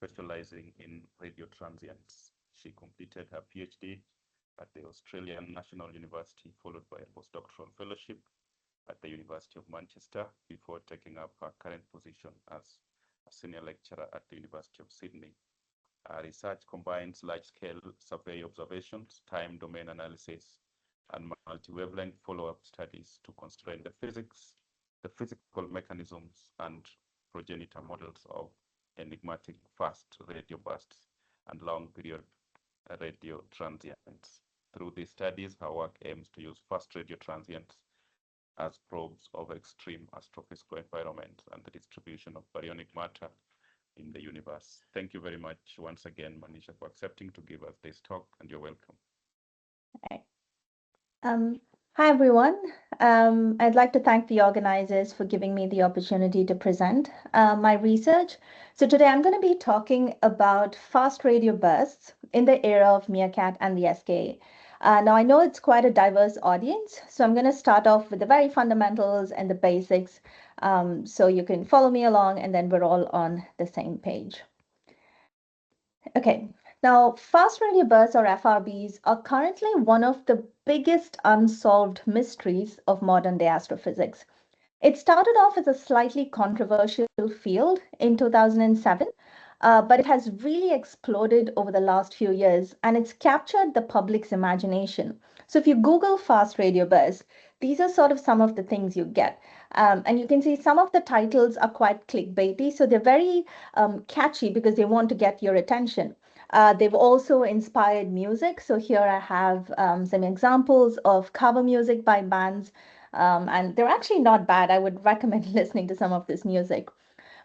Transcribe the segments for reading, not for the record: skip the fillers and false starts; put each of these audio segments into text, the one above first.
specializing in radio transients. She completed her PhD at the Australian National University, followed by a postdoctoral fellowship at the University of Manchester before taking up her current position as a senior lecturer at the University of Sydney. Our research combines large-scale survey observations, time domain analysis, and multi-wavelength follow-up studies to constrain the physical mechanisms, and progenitor models of enigmatic fast radio bursts and long-period radio transients. Through these studies, her work aims to use fast radio transients as probes of extreme astrophysical environments and the distribution of baryonic matter in the universe. Thank you very much once again, Madisha, for accepting to give us this talk, and you're welcome. Right. Hi, everyone. I'd like to thank the organizers for giving me the opportunity to present my research. So today I'm going to be talking about fast radio bursts in the era of MeerKAT and the SKA. Now, I know it's quite a diverse audience, so I'm going to start off with the very fundamentals and the basics so you can follow me along, and then we're all on the same page. Okay, now fast radio bursts or FRBs are currently one of the biggest unsolved mysteries of modern day astrophysics. It started off as a slightly controversial field in 2007, but it has really exploded over the last few years, and it's captured the public's imagination. So if you Google fast radio bursts, these are sort of some of the things you get. And you can see some of the titles are quite clickbaity, so they're very catchy because they want to get your attention. They've also inspired music. So here I have some examples of cover music by bands, and they're actually not bad. I would recommend listening to some of this music.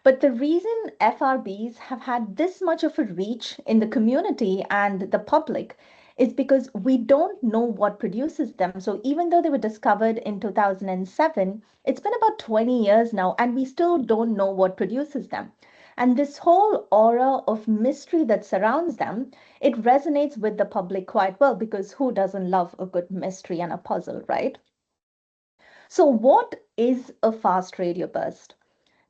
But the reason FRBs have had this much of a reach in the community and the public is because we don't know what produces them. So even though they were discovered in 2007, it's been about 20 years now, and we still don't know what produces them. And this whole aura of mystery that surrounds them, it resonates with the public quite well, because who doesn't love a good mystery and a puzzle, right? So what is a fast radio burst?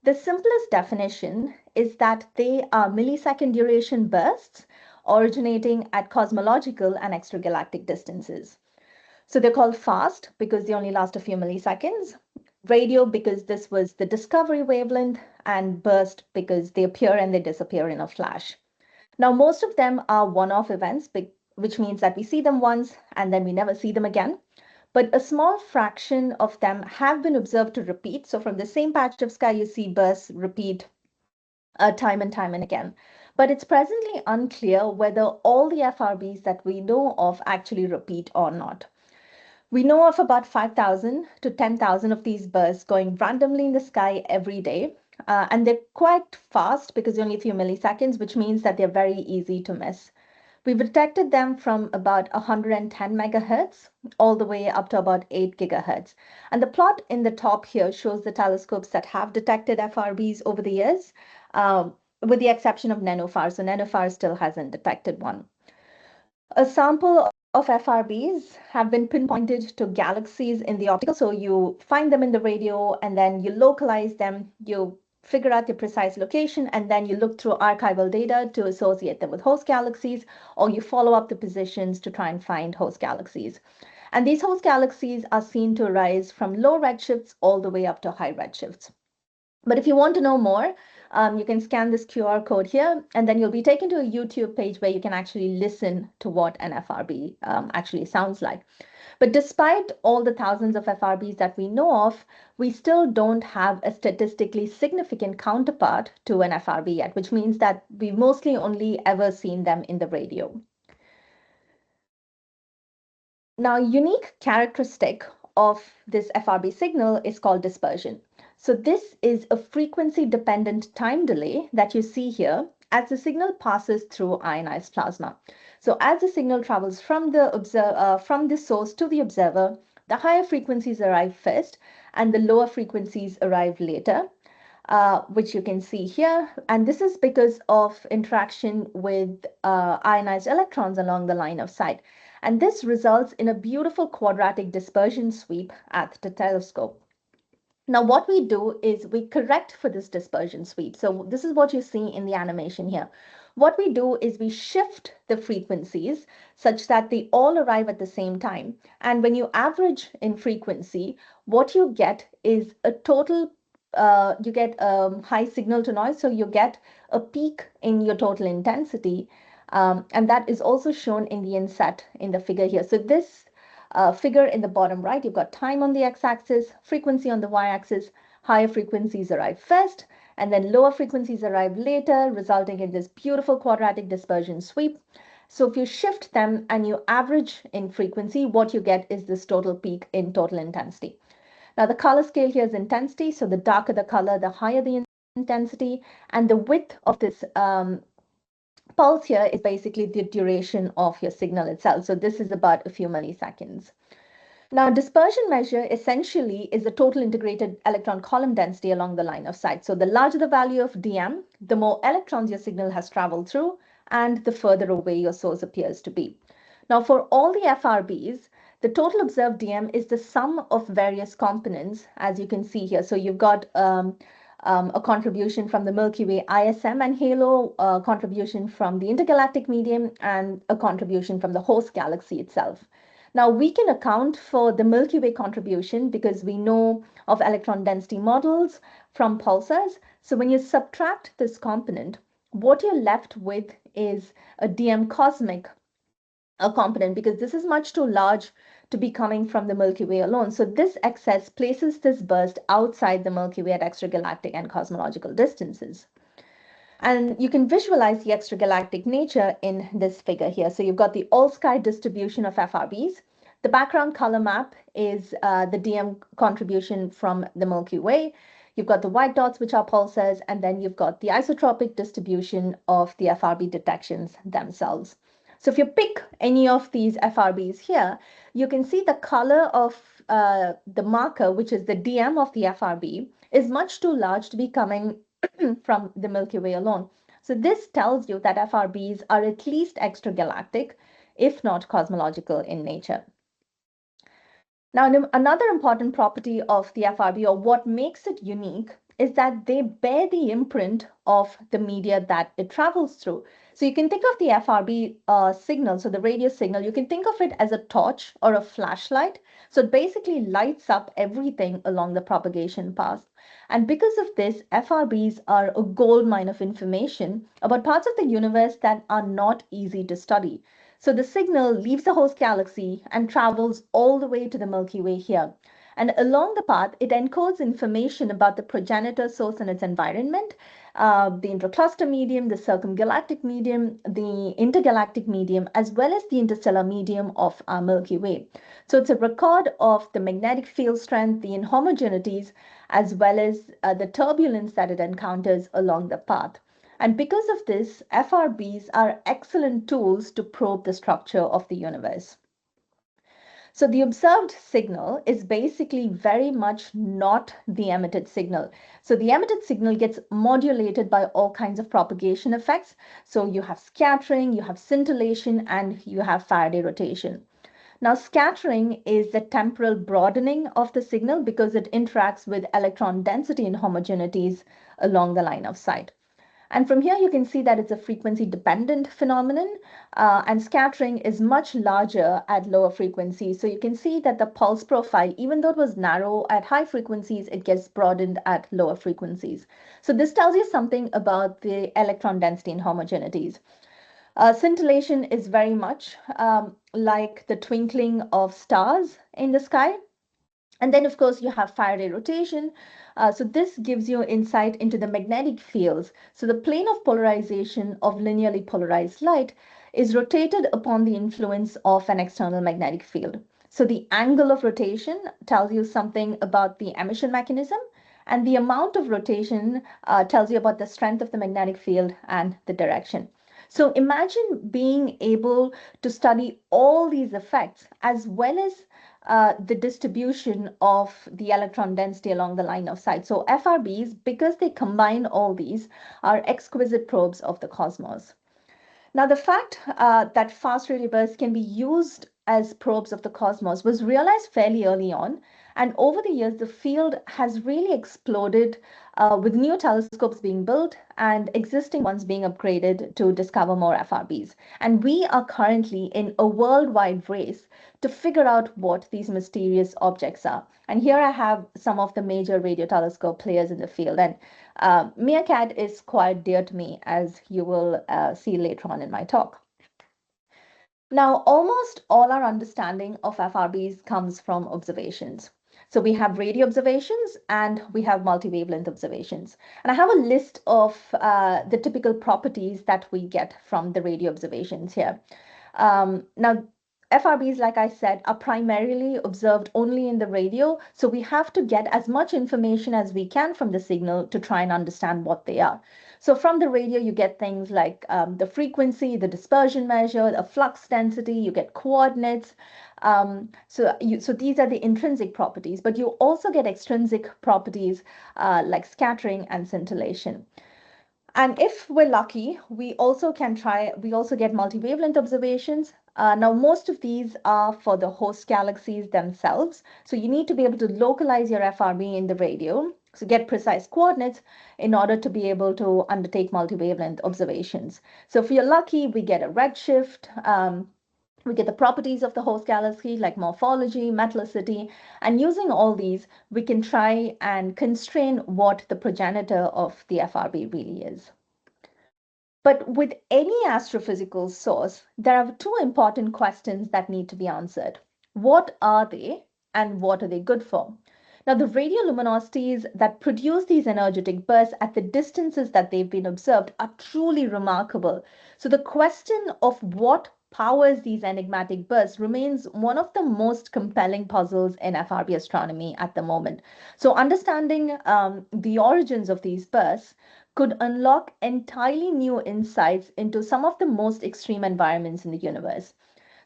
The simplest definition is that they are millisecond duration bursts originating at cosmological and extragalactic distances. So they're called fast because they only last a few milliseconds, radio because this was the discovery wavelength, and burst because they appear and they disappear in a flash. Now, most of them are one-off events, which means that we see them once and then we never see them again. But a small fraction of them have been observed to repeat. So from the same patch of sky, you see bursts repeat time and time and again. But it's presently unclear whether all the FRBs that we know of actually repeat or not. We know of about 5,000 to 10,000 of these bursts going randomly in the sky every day. And they're quite fast because only a few milliseconds, which means that they're very easy to miss. We've detected them from about 110 megahertz all the way up to about 8 gigahertz. And the plot in the top here shows the telescopes that have detected FRBs over the years, with the exception of NENOFAR. So NENOFAR still hasn't detected one. A sample of FRBs have been pinpointed to galaxies in the optical. So you find them in the radio and then you localize them, you figure out the precise location, and then you look through archival data to associate them with host galaxies, or you follow up the positions to try and find host galaxies. And these host galaxies are seen to rise from low redshifts all the way up to high redshifts. But if you want to know more, you can scan this QR code here, and then you'll be taken to a YouTube page where you can actually listen to what an FRB actually sounds like. But despite all the thousands of FRBs that we know of, we still don't have a statistically significant counterpart to an FRB yet, which means that we've mostly only ever seen them in the radio. Now, a unique characteristic of this FRB signal is called dispersion. So this is a frequency-dependent time delay that you see here as the signal passes through ionized plasma. So as the signal travels from the source to the observer, the higher frequencies arrive first and the lower frequencies arrive later, which you can see here. And this is because of interaction with ionized electrons along the line of sight. And this results in a beautiful quadratic dispersion sweep at the telescope. Now, what we do is we correct for this dispersion sweep. So this is what you see in the animation here. What we do is we shift the frequencies such that they all arrive at the same time. And when you average in frequency, what you get is a total, you get a high signal to noise. So you get a peak in your total intensity. And that is also shown in the inset in the figure here. So this figure in the bottom right, you've got time on the x-axis, frequency on the y-axis. Higher frequencies arrive first, and then lower frequencies arrive later, resulting in this beautiful quadratic dispersion sweep. So if you shift them and you average in frequency, what you get is this total peak in total intensity. Now the color scale here is intensity, so the darker the color, the higher the intensity, and the width of this pulse here is basically the duration of your signal itself. So this is about a few milliseconds. Now, dispersion measure essentially is the total integrated electron column density along the line of sight. So the larger the value of dm, the more electrons your signal has traveled through, and the further away your source appears to be. Now, for all the FRBs, the total observed dm is the sum of various components, as you can see here. So you've got a contribution from the Milky Way ISM and halo, a contribution from the intergalactic medium, and a contribution from the host galaxy itself. Now, we can account for the Milky Way contribution because we know of electron density models from pulsars. So when you subtract this component, what you're left with is a dm cosmic component, because this is much too large to be coming from the Milky Way alone. So this excess places this burst outside the Milky Way at extragalactic and cosmological distances. And you can visualize the extragalactic nature in this figure here. So you've got the all-sky distribution of FRBs. The background color map is the dm contribution from the Milky Way. You've got the white dots, which are pulsars, and then you've got the isotropic distribution of the FRB detections themselves. So if you pick any of these FRBs here, you can see the color of the marker, which is the dm of the FRB, is much too large to be coming from the Milky Way alone. So this tells you that FRBs are at least extragalactic, if not cosmological in nature. Now, another important property of the FRB, or what makes it unique, is that they bear the imprint of the media that it travels through. So you can think of the FRB signal, so the radio signal, you can think of it as a torch or a flashlight. So it basically lights up everything along the propagation path. And because of this, FRBs are a gold mine of information about parts of the universe that are not easy to study. So the signal leaves the host galaxy and travels all the way to the Milky Way here. And along the path, it encodes information about the progenitor source and its environment, the intracluster medium, the circumgalactic medium, the intergalactic medium, as well as the interstellar medium of our Milky Way. So it's a record of the magnetic field strength, the inhomogeneities, as well as the turbulence that it encounters along the path. And because of this, FRBs are excellent tools to probe the structure of the universe. So the observed signal is basically very much not the emitted signal. So the emitted signal gets modulated by all kinds of propagation effects. So you have scattering, you have scintillation, and you have Faraday rotation. Now, scattering is the temporal broadening of the signal because it interacts with electron density inhomogeneities along the line of sight. And from here, you can see that it's a frequency dependent phenomenon, and scattering is much larger at lower frequencies. So you can see that the pulse profile, even though it was narrow at high frequencies, it gets broadened at lower frequencies. So this tells you something about the electron density inhomogeneities. Scintillation is very much like the twinkling of stars in the sky. And then, of course, you have Faraday rotation. So this gives you insight into the magnetic fields. So the plane of polarization of linearly polarized light is rotated upon the influence of an external magnetic field. So the angle of rotation tells you something about the emission mechanism, and the amount of rotation tells you about the strength of the magnetic field and the direction. So imagine being able to study all these effects as well as the distribution of the electron density along the line of sight. So FRBs, because they combine all these, are exquisite probes of the cosmos. Now, the fact that fast radio bursts can be used as probes of the cosmos was realized fairly early on. And over the years, the field has really exploded with new telescopes being built and existing ones being upgraded to discover more FRBs. And we are currently in a worldwide race to figure out what these mysterious objects are. And here I have some of the major radio telescope players in the field. And MeerKAT is quite dear to me, as you will see later on in my talk. Now, almost all our understanding of FRBs comes from observations. So we have radio observations and we have multi-wavelength observations. And I have a list of the typical properties that we get from the radio observations here. Now, FRBs, like I said, are primarily observed only in the radio. So we have to get as much information as we can from the signal to try and understand what they are. So from the radio, you get things like the frequency, the dispersion measure, the flux density, you get coordinates. So these are the intrinsic properties, but you also get extrinsic properties like scattering and scintillation. And if we're lucky, we also get multi-wavelength observations. Now, most of these are for the host galaxies themselves. So you need to be able to localize your FRB in the radio, so get precise coordinates in order to be able to undertake multi-wavelength observations. So if you're lucky, we get a redshift. We get the properties of the host galaxy like morphology, metallicity, and using all these, we can try and constrain what the progenitor of the FRB really is. But with any astrophysical source, there are two important questions that need to be answered. What are they and what are they good for? Now, the radioluminosities that produce these energetic bursts at the distances that they've been observed are truly remarkable. So the question of what powers these enigmatic bursts remains one of the most compelling puzzles in FRB astronomy at the moment. So understanding the origins of these bursts could unlock entirely new insights into some of the most extreme environments in the universe.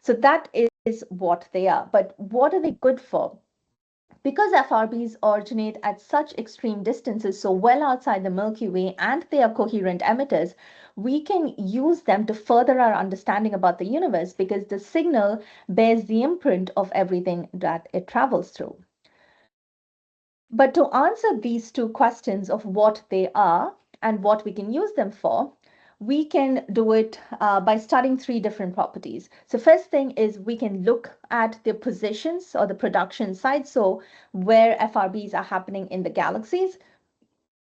So that is what they are. But what are they good for? Because FRBs originate at such extreme distances, so well outside the Milky Way, and they are coherent emitters, we can use them to further our understanding about the universe because the signal bears the imprint of everything that it travels through. But to answer these two questions of what they are and what we can use them for, we can do it by studying three different properties. So first thing is we can look at the positions or the production sites, so where FRBs are happening in the galaxies.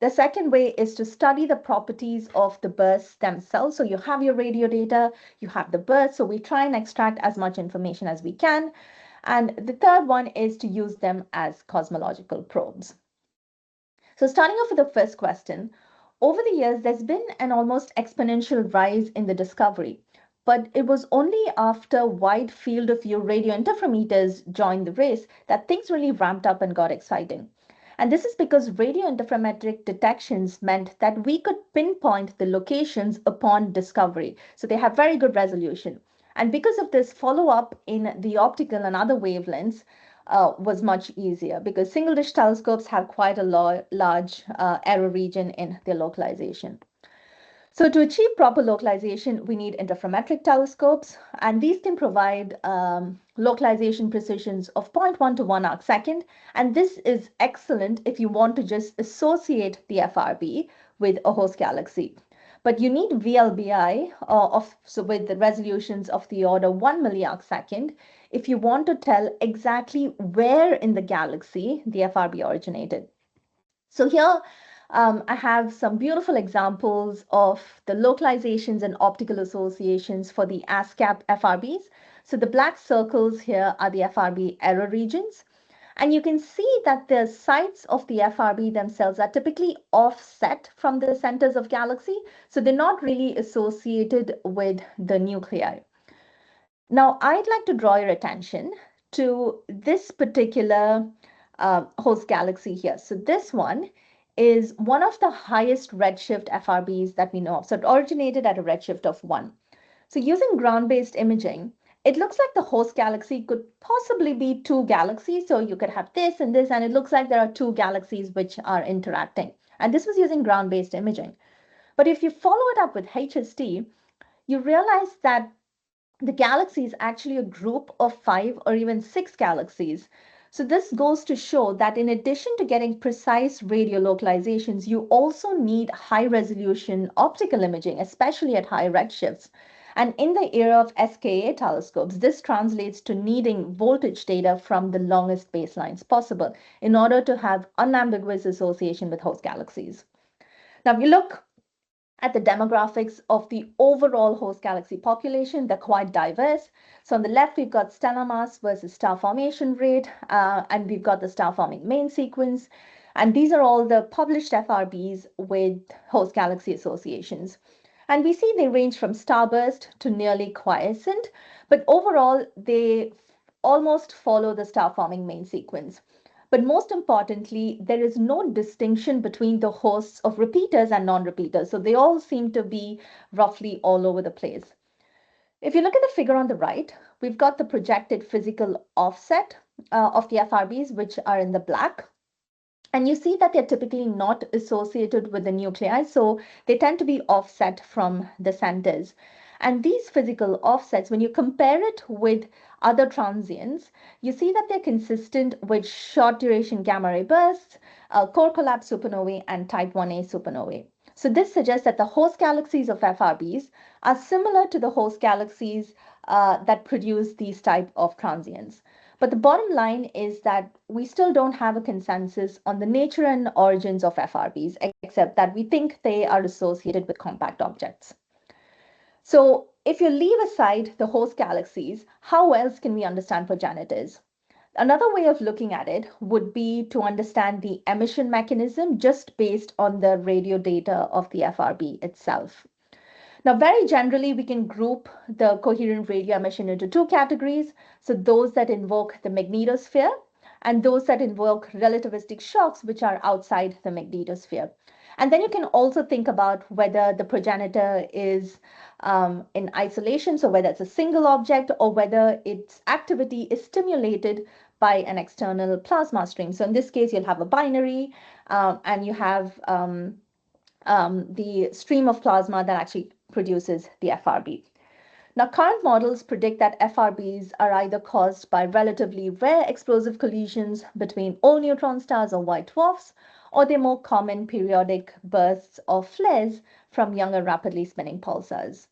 The second way is to study the properties of the bursts themselves. So you have your radio data, you have the bursts, so we try and extract as much information as we can. And the third one is to use them as cosmological probes. So starting off with the first question, over the years, there's been an almost exponential rise in the discovery, but it was only after a wide field of view radio interferometers joined the race that things really ramped up and got exciting. And this is because radio interferometric detections meant that we could pinpoint the locations upon discovery. So they have very good resolution. And because of this, follow-up in the optical and other wavelengths was much easier because single dish telescopes have quite a large error region in their localization. So to achieve proper localization, we need interferometric telescopes, and these can provide localization precisions of 0.1 to 1 arc second. And this is excellent if you want to just associate the FRB with a host galaxy. But you need VLBI with the resolutions of the order 1 milliarc second if you want to tell exactly where in the galaxy the FRB originated. So here I have some beautiful examples of the localizations and optical associations for the ASCAP FRBs. So the black circles here are the FRB error regions. And you can see that the sites of the FRB themselves are typically offset from the centers of galaxy. So they're not really associated with the nuclei. Now, I'd like to draw your attention to this particular host galaxy here. So this one is one of the highest redshift FRBs that we know of. So it originated at a redshift of 1. So using ground-based imaging, it looks like the host galaxy could possibly be two galaxies. So you could have this, and it looks like there are two galaxies which are interacting. And this was using ground-based imaging. But if you follow it up with HST, you realize that the galaxy is actually a group of 5 or even 6 galaxies. So this goes to show that in addition to getting precise radio localizations, you also need high resolution optical imaging, especially at high redshifts. And in the era of SKA telescopes, this translates to needing voltage data from the longest baselines possible in order to have unambiguous association with host galaxies. Now, if you look at the demographics of the overall host galaxy population, they're quite diverse. So on the left, we've got stellar mass versus star formation rate, and we've got the star forming main sequence. And these are all the published FRBs with host galaxy associations. And we see they range from starburst to nearly quiescent, but overall, they almost follow the star forming main sequence. But most importantly, there is no distinction between the hosts of repeaters and non-repeaters. So they all seem to be roughly all over the place. If you look at the figure on the right, we've got the projected physical offset of the FRBs, which are in the black. And you see that they're typically not associated with the nuclei, so they tend to be offset from the centers. And these physical offsets, when you compare it with other transients, you see that they're consistent with short duration gamma ray bursts, core collapse supernovae, and type 1a supernovae. So this suggests that the host galaxies of FRBs are similar to the host galaxies that produce these type of transients. But the bottom line is that we still don't have a consensus on the nature and origins of FRBs, except that we think they are associated with compact objects. So if you leave aside the host galaxies, how else can we understand progenitors? Another way of looking at it would be to understand the emission mechanism just based on the radio data of the FRB itself. Now, very generally, we can group the coherent radio emission into 2 categories. So those that invoke the magnetosphere and those that invoke relativistic shocks, which are outside the magnetosphere. And then you can also think about whether the progenitor is in isolation, so whether it's a single object or whether its activity is stimulated by an external plasma stream. So in this case, you'll have a binary and you have the stream of plasma that actually produces the FRB. Now, current models predict that FRBs are either caused by relatively rare explosive collisions between old neutron stars or white dwarfs, or they're more common periodic bursts or flares from younger rapidly spinning pulsars.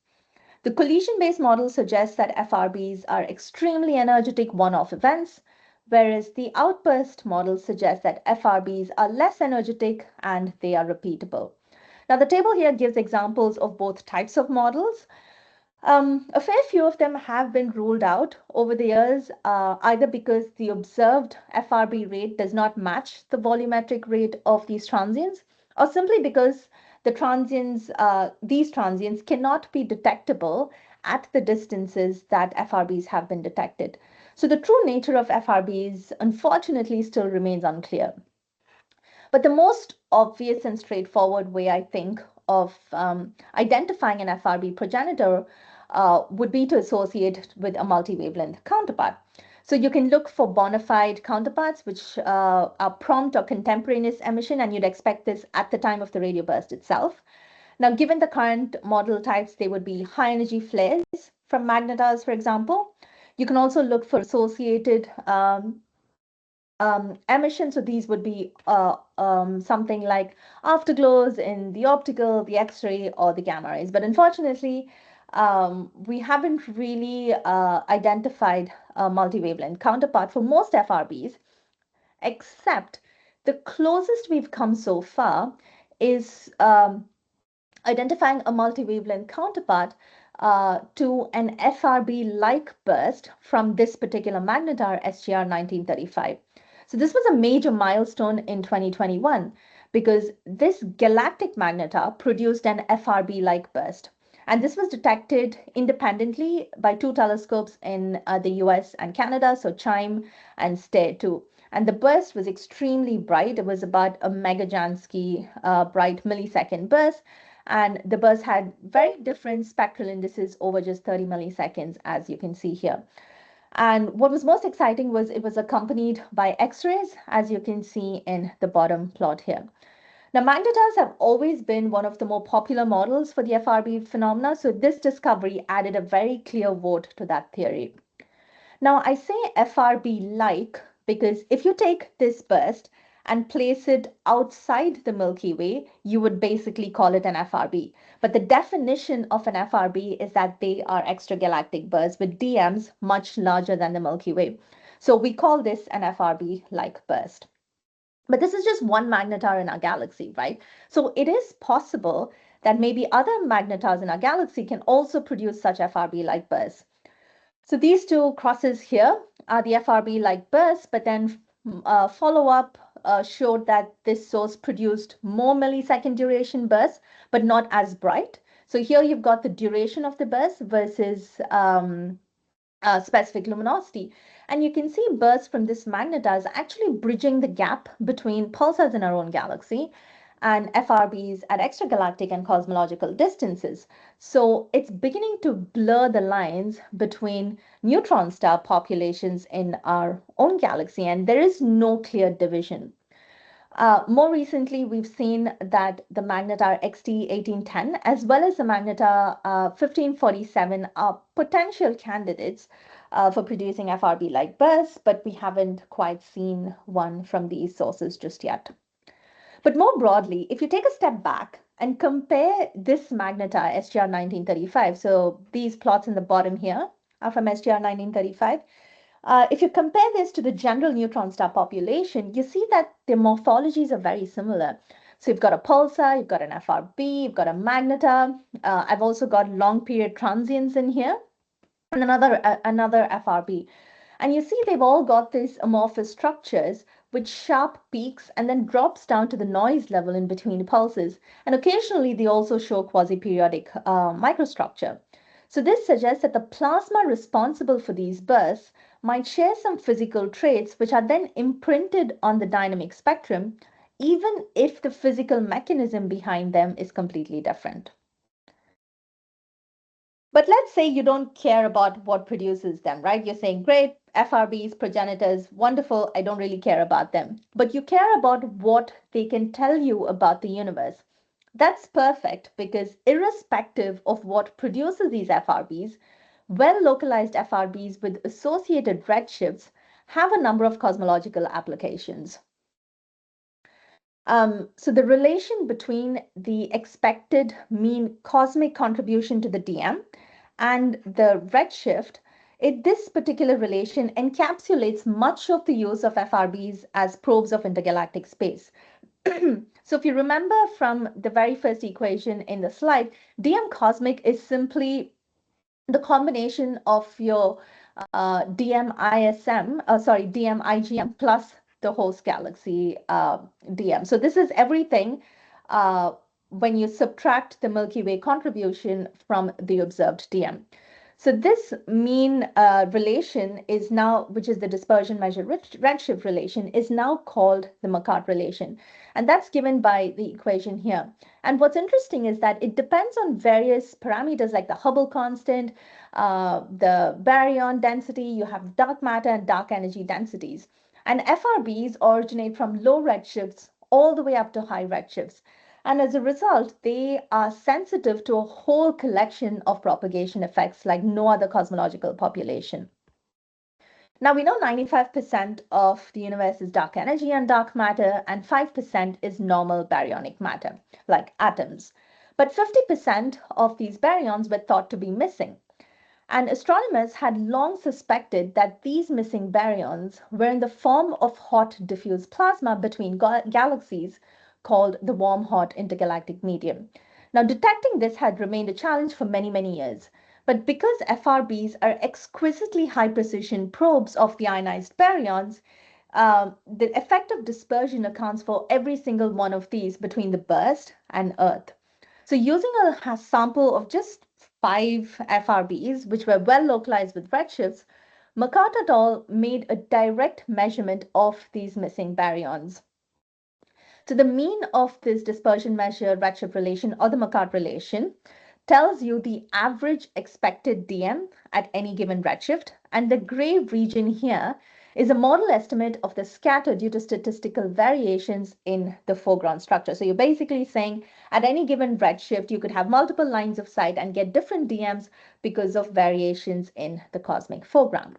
The collision-based model suggests that FRBs are extremely energetic one-off events, whereas the outburst model suggests that FRBs are less energetic and they are repeatable. Now, the table here gives examples of both types of models. A fair few of them have been ruled out over the years, either because the observed FRB rate does not match the volumetric rate of these transients, or simply because these transients cannot be detectable at the distances that FRBs have been detected. So the true nature of FRBs, unfortunately, still remains unclear. But the most obvious and straightforward way, I think, of identifying an FRB progenitor would be to associate it with a multi-wavelength counterpart. So you can look for bona fide counterparts, which are prompt or contemporaneous emission, and you'd expect this at the time of the radio burst itself. Now, given the current model types, they would be high energy flares from magnetars, for example. You can also look for associated emission. So these would be something like afterglows in the optical, the X-ray, or the gamma rays. But unfortunately, we haven't really identified a multi-wavelength counterpart for most FRBs, except the closest we've come so far is identifying a multi-wavelength counterpart to an FRB-like burst from this particular magnetar, SGR 1935. So this was a major milestone in 2021 because this galactic magnetar produced an FRB-like burst. And this was detected independently by 2 telescopes in the US and Canada, so CHIME and STARE-2. And the burst was extremely bright. It was about a megajansky bright millisecond burst. And the burst had very different spectral indices over just 30 milliseconds, as you can see here. And what was most exciting was it was accompanied by X-rays, as you can see in the bottom plot here. Now, magnetars have always been one of the more popular models for the FRB phenomena, so this discovery added a very clear vote to that theory. Now, I say FRB-like because if you take this burst and place it outside the Milky Way, you would basically call it an FRB. But the definition of an FRB is that they are extragalactic bursts with DMs much larger than the Milky Way. So we call this an FRB-like burst. But this is just one magnetar in our galaxy, right? So it is possible that maybe other magnetars in our galaxy can also produce such FRB-like bursts. So these two crosses here are the FRB-like bursts, but then follow-up showed that this source produced more millisecond duration bursts, but not as bright. So here you've got the duration of the burst versus specific luminosity. And you can see bursts from this magnetars actually bridging the gap between pulsars in our own galaxy and FRBs at extragalactic and cosmological distances. So it's beginning to blur the lines between neutron star populations in our own galaxy, and there is no clear division. More recently, we've seen that the magnetar XT1810 as well as the magnetar 1547 are potential candidates for producing FRB-like bursts, but we haven't quite seen one from these sources just yet. But more broadly, if you take a step back and compare this magnetar SGR 1935, so these plots in the bottom here are from SGR 1935. If you compare this to the general neutron star population, you see that the morphologies are very similar. So you've got a pulsar, you've got an FRB, you've got a magnetar. I've also got long period transients in here and another FRB. And you see they've all got these amorphous structures with sharp peaks and then drops down to the noise level in between pulses. And occasionally they also show quasi-periodic microstructure. So this suggests that the plasma responsible for these bursts might share some physical traits which are then imprinted on the dynamic spectrum, even if the physical mechanism behind them is completely different. But let's say you don't care about what produces them, right? You're saying, great, FRBs, progenitors, wonderful, I don't really care about them. But you care about what they can tell you about the universe. That's perfect because irrespective of what produces these FRBs, well-localized FRBs with associated redshifts have a number of cosmological applications. So the relation between the expected mean cosmic contribution to the DM and the redshift, this particular relation encapsulates much of the use of FRBs as probes of intergalactic space. So if you remember from the very first equation in the slide, DM cosmic is simply the combination of your DM IGM plus the host galaxy DM. So this is everything when you subtract the Milky Way contribution from the observed DM. So this mean relation is now, which is the dispersion measure redshift relation, is now called the MeerKAT relation. And that's given by the equation here. And what's interesting is that it depends on various parameters like the Hubble constant, the baryon density, you have dark matter and dark energy densities. And FRBs originate from low redshifts all the way up to high redshifts. And as a result, they are sensitive to a whole collection of propagation effects like no other cosmological population. Now we know 95% of the universe is dark energy and dark matter, and 5% is normal baryonic matter, like atoms. But 50% of these baryons were thought to be missing. And astronomers had long suspected that these missing baryons were in the form of hot diffuse plasma between galaxies called the warm-hot intergalactic medium. Now, detecting this had remained a challenge for many, many years. But because FRBs are exquisitely high-precision probes of the ionized baryons, the effect of dispersion accounts for every single one of these between the burst and Earth. So using a sample of just 5 FRBs, which were well localized with redshifts, MeerKAT et al. Made a direct measurement of these missing baryons. So the mean of this dispersion measure redshift relation, or the MeerKAT relation, tells you the average expected DM at any given redshift. And the gray region here is a model estimate of the scatter due to statistical variations in the foreground structure. So you're basically saying at any given redshift, you could have multiple lines of sight and get different DMs because of variations in the cosmic foreground.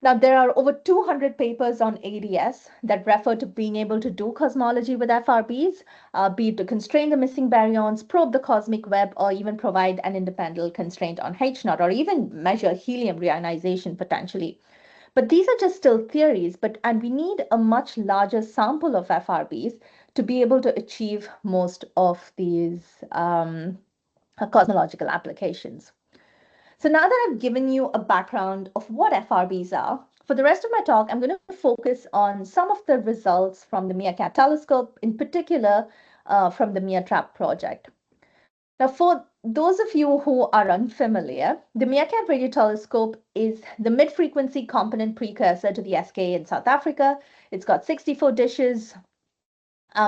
Now, there are over 200 papers on ADS that refer to being able to do cosmology with FRBs, be it to constrain the missing baryons, probe the cosmic web, or even provide an independent constraint on H naught, or even measure helium reionization potentially. But these are just still theories, and we need a much larger sample of FRBs to be able to achieve most of these cosmological applications. So now that I've given you a background of what FRBs are, for the rest of my talk, I'm going to focus on some of the results from the MeerKAT telescope, in particular from the MeerTrap project. Now, for those of you who are unfamiliar, the MeerKAT radio telescope is the mid-frequency component precursor to the SKA in South Africa. It's got 64 dishes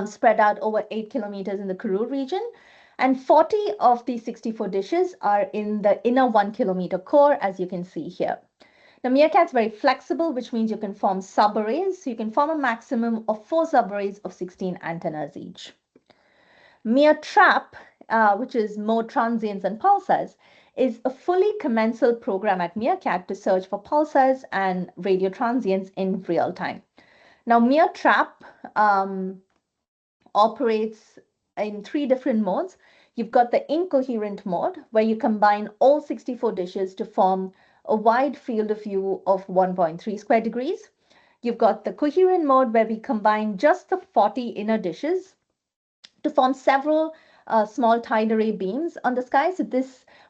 spread out over 8 kilometers in the Karoo region. And 40 of these 64 dishes are in the inner 1 kilometer core, as you can see here. Now, MeerKAT's very flexible, which means you can form subarrays. So you can form a maximum of 4 subarrays of 16 antennas each. MeerTrap, which is mode transients and pulsars, is a fully commensal program at MeerKAT to search for pulsars and radio transients in real time. Now, MeerTrap operates in 3 different modes. You've got the incoherent mode, where you combine all 64 dishes to form a wide field of view of 1.3 square degrees. You've got the coherent mode, where we combine just the 40 inner dishes to form several small tide array beams on the sky. So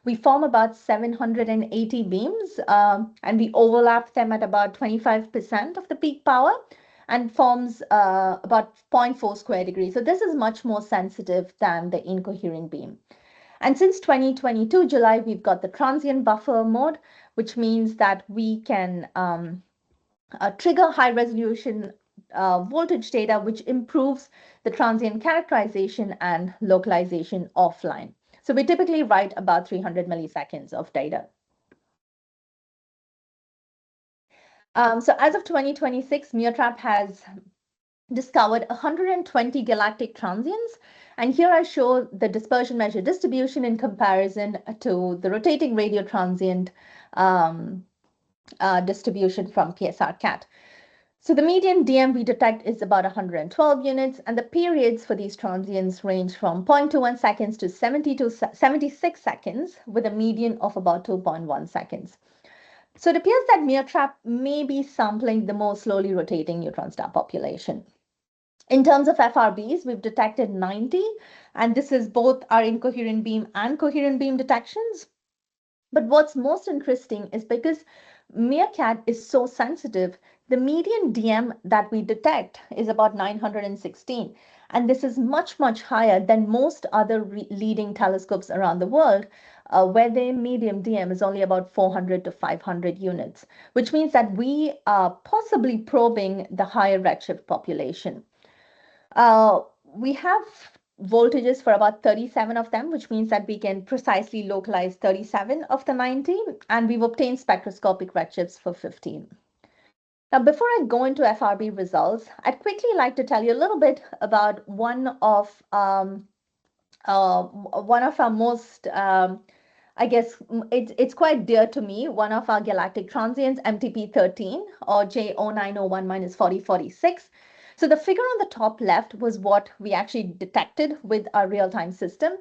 we form about 780 beams, and we overlap them at about 25% of the peak power, and forms about 0.4 square degrees. So this is much more sensitive than the incoherent beam. And since 2022 July, we've got the transient buffer mode, which means that we can trigger high resolution voltage data, which improves the transient characterization and localization offline. So we typically write about 300 milliseconds of data. So as of 2026, MeerTrap has discovered 120 galactic transients. And here I show the dispersion measure distribution in comparison to the rotating radio transient distribution from PSR-CAT. So the median DM we detect is about 112 units, and the periods for these transients range from 0.21 seconds to 76 seconds, with a median of about 2.1 seconds. So it appears that MeerTrap may be sampling the more slowly rotating neutron star population. In terms of FRBs, we've detected 90, and this is both our incoherent beam and coherent beam detections. But what's most interesting is because MeerKAT is so sensitive, the median DM that we detect is about 916. And this is much, much higher than most other leading telescopes around the world, where their median DM is only about 400 to 500 units, which means that we are possibly probing the higher redshift population. We have voltages for about 37 of them, which means that we can precisely localize 37 of the 90, and we've obtained spectroscopic redshifts for 15. Now, before I go into FRB results, I'd quickly like to tell you a little bit about one of our most, I guess it's quite dear to me, one of our galactic transients, MTP13, or J0901-4046. So the figure on the top left was what we actually detected with our real-time system.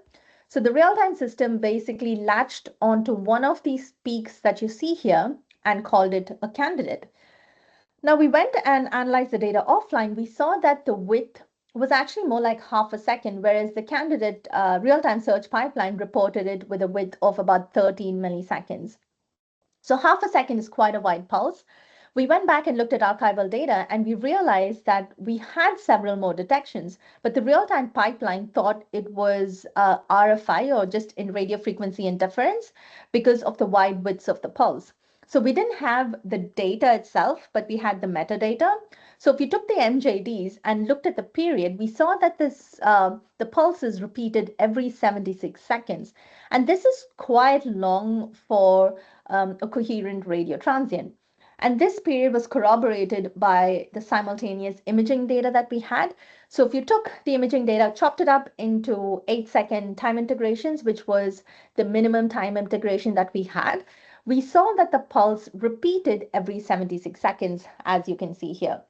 So the real-time system basically latched onto one of these peaks that you see here and called it a candidate. Now we went and analyzed the data offline. We saw that the width was actually more like half a second, whereas the candidate real-time search pipeline reported it with a width of about 13 milliseconds. So half a second is quite a wide pulse. We went back and looked at archival data, and we realized that we had several more detections, but the real-time pipeline thought it was RFI, or just in radio frequency interference, because of the wide widths of the pulse. So we didn't have the data itself, but we had the metadata. So if you took the MJDs and looked at the period, we saw that the pulse is repeated every 76 seconds. And this is quite long for a coherent radio transient. And this period was corroborated by the simultaneous imaging data that we had. So if you took the imaging data, chopped it up into 8-second time integrations, which was the minimum time integration that we had, we saw that the pulse repeated every 76 seconds, as you can see here.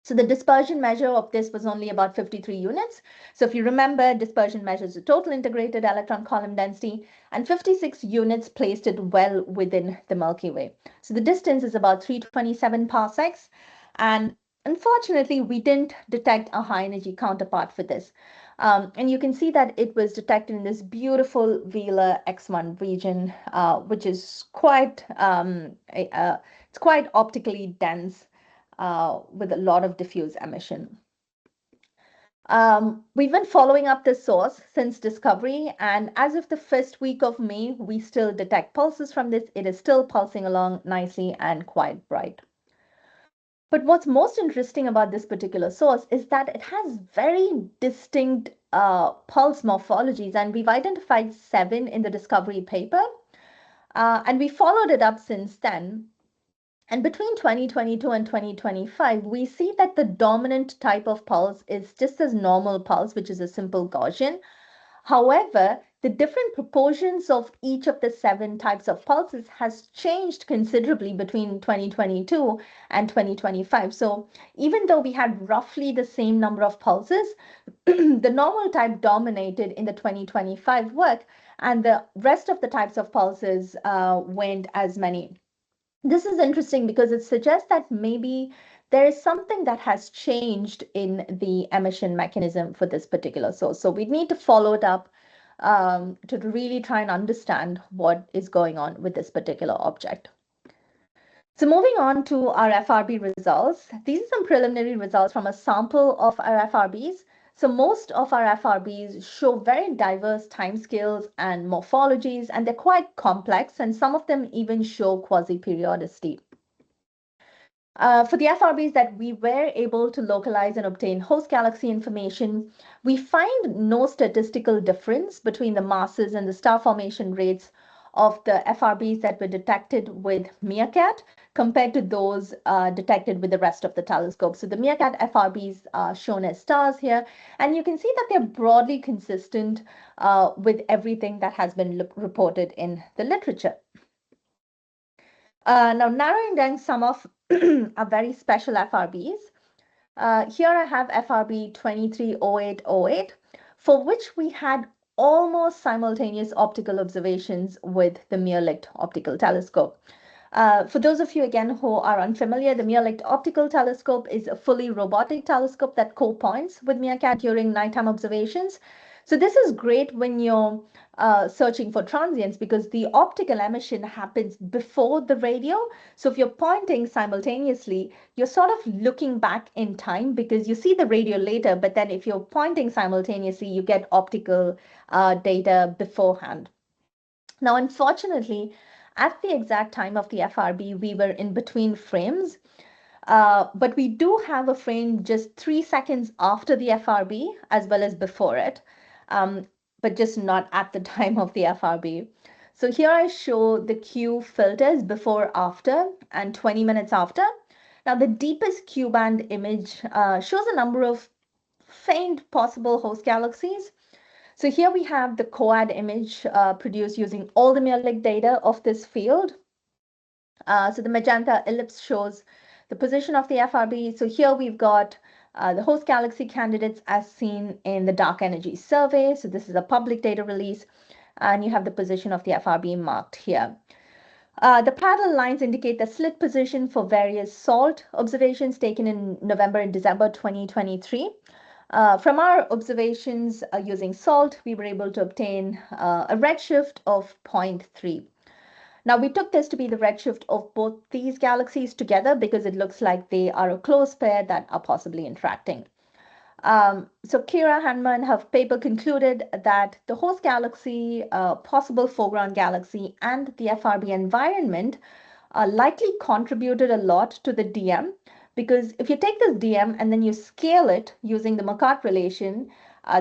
So the dispersion measure of this was only about 53 units. So if you remember, dispersion measures the total integrated electron column density, and 56 units placed it well within the Milky Way. So the distance is about 327 parsecs. And unfortunately, we didn't detect a high energy counterpart for this. And you can see that it was detected in this beautiful velar X1 region, which is it's quite optically dense with a lot of diffuse emission. We've been following up this source since discovery, and as of the first week of May, we still detect pulses from this. It is still pulsing along nicely and quite bright. But what's most interesting about this particular source is that it has very distinct pulse morphologies, and we've identified 7 in the discovery paper, and we followed it up since then. And between 2022 and 2025, we see that the dominant type of pulse is just as normal pulse, which is a simple Gaussian. However, the different proportions of each of the 7 types of pulses has changed considerably between 2022 and 2025. So even though we had roughly the same number of pulses, the normal type dominated in the 2025 work, and the rest of the types of pulses weren't as many. This is interesting because it suggests that maybe there is something that has changed in the emission mechanism for this particular source. So we need to follow it up to really try and understand what is going on with this particular object. So moving on to our FRB results, these are some preliminary results from a sample of our FRBs. So most of our FRBs show very diverse timescales and morphologies, and they're quite complex, and some of them even show quasi-periodicity. For the FRBs that we were able to localize and obtain host galaxy information, we find no statistical difference between the masses and the star formation rates of the FRBs that were detected with MeerKAT compared to those detected with the rest of the telescope. So the MeerKAT FRBs are shown as stars here, and you can see that they're broadly consistent with everything that has been reported in the literature. Now, narrowing down some of our very special FRBs. Here I have FRB 230808, for which we had almost simultaneous optical observations with the MeerLICT optical telescope. For those of you, again, who are unfamiliar, the MeerLICT optical telescope is a fully robotic telescope that co-points with MeerKAT during nighttime observations. So this is great when you're searching for transients because the optical emission happens before the radio. So if you're pointing simultaneously, you're sort of looking back in time because you see the radio later, but then if you're pointing simultaneously, you get optical data beforehand. Now, unfortunately, at the exact time of the FRB, we were in between frames. But we do have a frame just 3 seconds after the FRB as well as before it, but just not at the time of the FRB. So here I show the Q filters before, after, and 20 minutes after. Now the deepest Q band image shows a number of faint possible host galaxies. So here we have the COAD image produced using all the MeerLICT data of this field. So the magenta ellipse shows the position of the FRB. So here we've got the host galaxy candidates as seen in the dark energy survey. So this is a public data release, and you have the position of the FRB marked here. The parallel lines indicate the slit position for various SALT observations taken in November and December 2023. From our observations using SALT, we were able to obtain a redshift of 0.3. Now, we took this to be the redshift of both these galaxies together because it looks like they are a close pair that are possibly interacting. So Kira, Hanma, and her paper concluded that the host galaxy, possible foreground galaxy, and the FRB environment likely contributed a lot to the DM, because if you take this DM and then you scale it using the MeerKAT relation,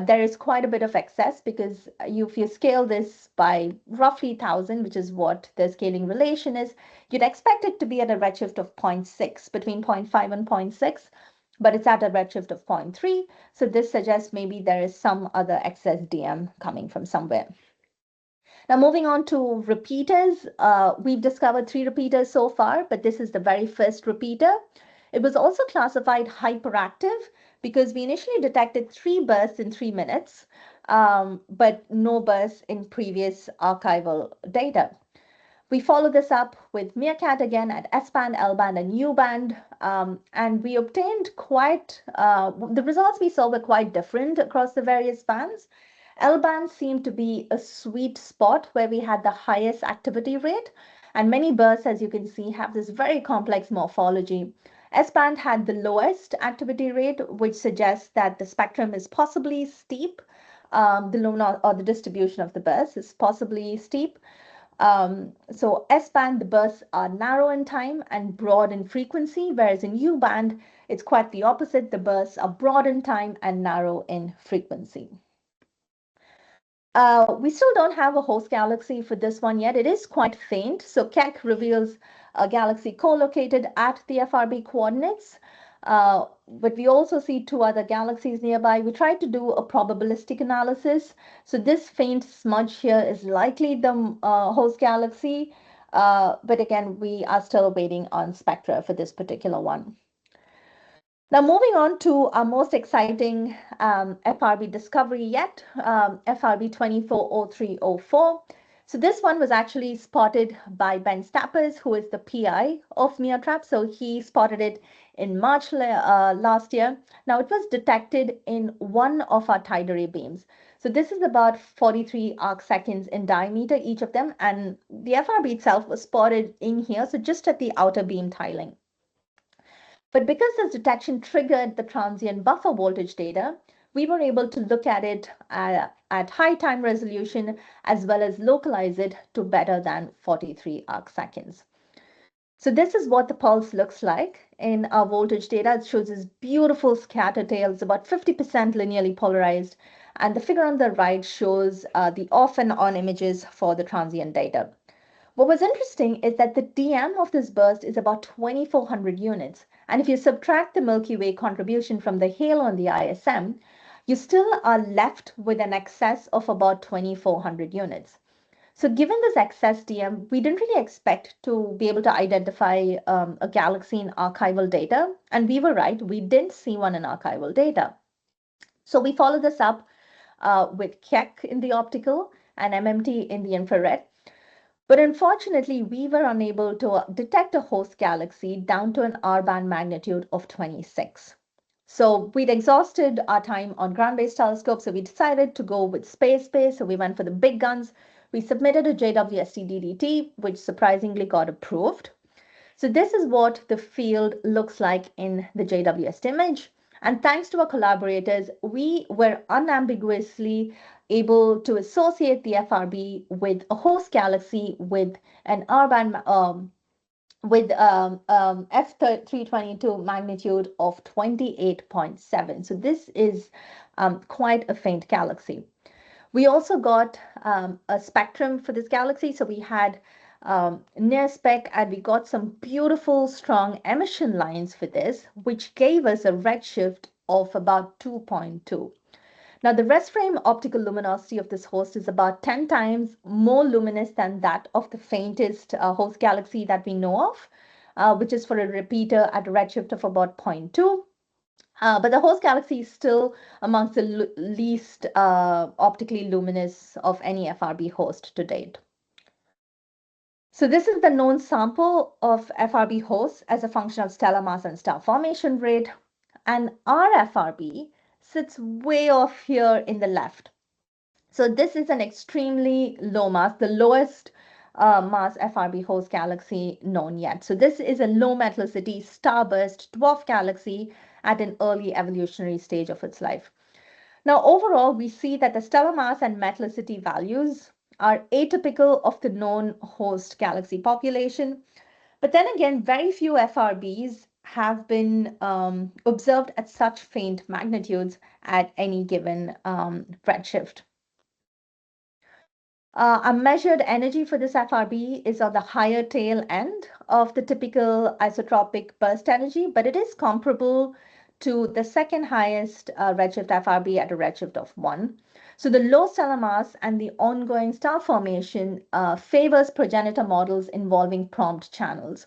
there is quite a bit of excess because if you scale this by roughly 1,000, which is what the scaling relation is, you'd expect it to be at a redshift of 0.6, between 0.5 and 0.6, but it's at a redshift of 0.3. So this suggests maybe there is some other excess DM coming from somewhere. Now, moving on to repeaters, we've discovered 3 repeaters so far, but this is the very first repeater. It was also classified hyperactive because we initially detected 3 bursts in 3 minutes, but no bursts in previous archival data. We follow this up with MeerKAT again at S-band, L-band, and U-band, and we obtained the results we saw were quite different across the various bands. L-band seemed to be a sweet spot where we had the highest activity rate, and many bursts, as you can see, have this very complex morphology. S-band had the lowest activity rate, which suggests that the spectrum is possibly steep. The luminosity or the distribution of the bursts is possibly steep. So S-band, the bursts are narrow in time and broad in frequency, whereas in U-band, it's quite the opposite. The bursts are broad in time and narrow in frequency. We still don't have a host galaxy for this one yet. It is quite faint. So Keck reveals a galaxy co-located at the FRB coordinates. But we also see 2 other galaxies nearby. We tried to do a probabilistic analysis. So this faint smudge here is likely the host galaxy. But again, we are still waiting on spectra for this particular one. Now, moving on to our most exciting FRB discovery yet, FRB 240304. So this one was actually spotted by Ben Stappers, who is the PI of MeerTrap. So he spotted it in March last year. Now, it was detected in one of our tide array beams. So this is about 43 arc seconds in diameter, each of them. And the FRB itself was spotted in here, so just at the outer beam tiling. But because this detection triggered the transient buffer voltage data, we were able to look at it at high time resolution as well as localize it to better than 43 arc seconds. So this is what the pulse looks like in our voltage data. It shows this beautiful scatter tail. It's about 50% linearly polarized. And the figure on the right shows the off and on images for the transient data. What was interesting is that the DM of this burst is about 2,400 units. And if you subtract the Milky Way contribution from the halo on the ISM, you still are left with an excess of about 2,400 units. So given this excess DM, we didn't really expect to be able to identify a galaxy in archival data. And we were right, we didn't see one in archival data. So we followed this up with Keck in the optical and MMT in the infrared. But unfortunately, we were unable to detect a host galaxy down to an R-band magnitude of 26. So we'd exhausted our time on ground-based telescopes, so we decided to go with space-based. So we went for the big guns. We submitted a JWST-DDT, which surprisingly got approved. So this is what the field looks like in the JWST image. And thanks to our collaborators, we were unambiguously able to associate the FRB with a host galaxy with an R-band with F322 magnitude of 28.7. So this is quite a faint galaxy. We also got a spectrum for this galaxy. So we had near spec, and we got some beautiful strong emission lines for this, which gave us a redshift of about 2.2. Now, the rest frame optical luminosity of this host is about 10 times more luminous than that of the faintest host galaxy that we know of, which is for a repeater at a redshift of about 0.2. But the host galaxy is still amongst the least optically luminous of any FRB host to date. So this is the known sample of FRB hosts as a function of stellar mass and star formation rate. And our FRB sits way off here in the left. So this is an extremely low mass, the lowest mass FRB host galaxy known yet. So this is a low metallicity starburst dwarf galaxy at an early evolutionary stage of its life. Now, overall, we see that the stellar mass and metallicity values are atypical of the known host galaxy population. But then again, very few FRBs have been observed at such faint magnitudes at any given redshift. A measured energy for this FRB is on the higher tail end of the typical isotropic burst energy, but it is comparable to the second highest redshift FRB at a redshift of 1. So the low stellar mass and the ongoing star formation favors progenitor models involving prompt channels.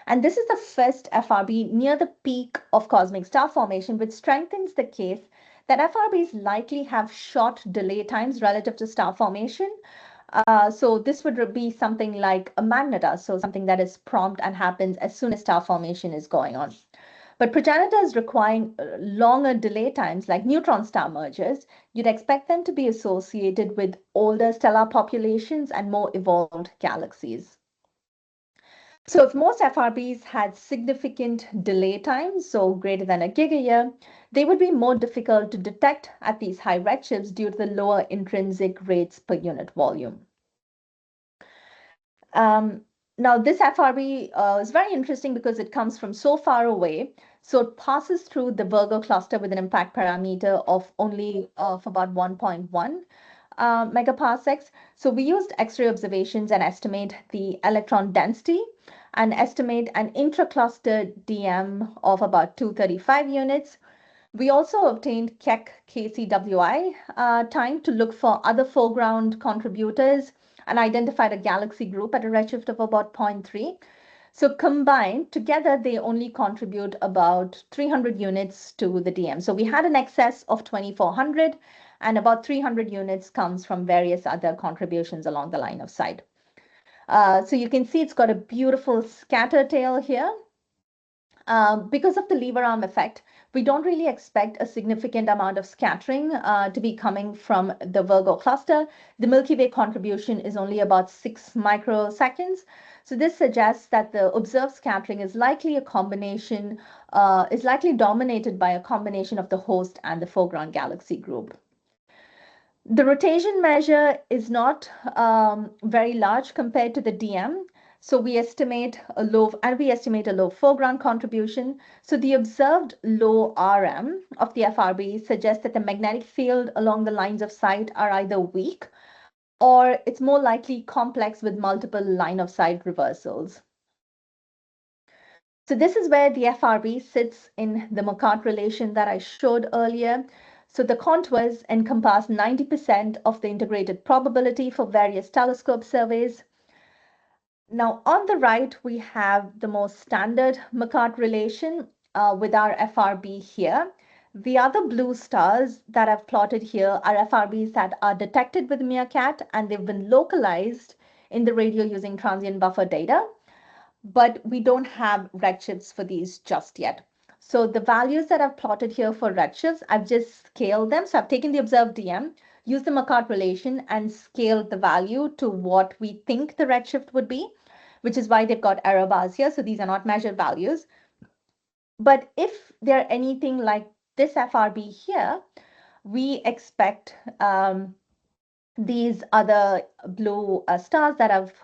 And this is the first FRB near the peak of cosmic star formation, which strengthens the case that FRBs likely have short delay times relative to star formation. So this would be something like a magneta, so something that is prompt and happens as soon as star formation is going on. But progenitors requiring longer delay times, like neutron star mergers, you'd expect them to be associated with older stellar populations and more evolved galaxies. So if most FRBs had significant delay times, so greater than a gigayear, they would be more difficult to detect at these high redshifts due to the lower intrinsic rates per unit volume. Now, this FRB is very interesting because it comes from so far away. So it passes through the Virgo cluster with an impact parameter of only of about 1.1 megaparsecs. So we used X-ray observations and estimate the electron density and estimate an intracluster DM of about 235 units. We also obtained Keck KCWI time to look for other foreground contributors and identified a galaxy group at a redshift of about 0.3. So combined together, they only contribute about 300 units to the DM. So we had an excess of 2,400 and about 300 units comes from various other contributions along the line of sight. So you can see it's got a beautiful scatter tail here. Because of the lever arm effect, we don't really expect a significant amount of scattering to be coming from the Virgo cluster. The Milky Way contribution is only about 6 microseconds. So this suggests that the observed scattering is likely a combination, is likely dominated by a combination of the host and the foreground galaxy group. The rotation measure is not very large compared to the DM. So we estimate a low foreground contribution. So the observed low RM of the FRB suggests that the magnetic field along the lines of sight are either weak or it's more likely complex with multiple line of sight reversals. So this is where the FRB sits in the MeerKAT relation that I showed earlier. So the contours encompass 90% of the integrated probability for various telescope surveys. Now, on the right, we have the most standard MeerKAT relation with our FRB here. The other blue stars that I've plotted here are FRBs that are detected with MeerKAT, and they've been localized in the radio using transient buffer data, but we don't have redshifts for these just yet. So the values that I've plotted here for redshifts, I've just scaled them. So I've taken the observed DM, used the MeerKAT relation, and scaled the value to what we think the redshift would be, which is why they've got error bars here. So these are not measured values. But if they're anything like this FRB here, we expect these other blue stars that I've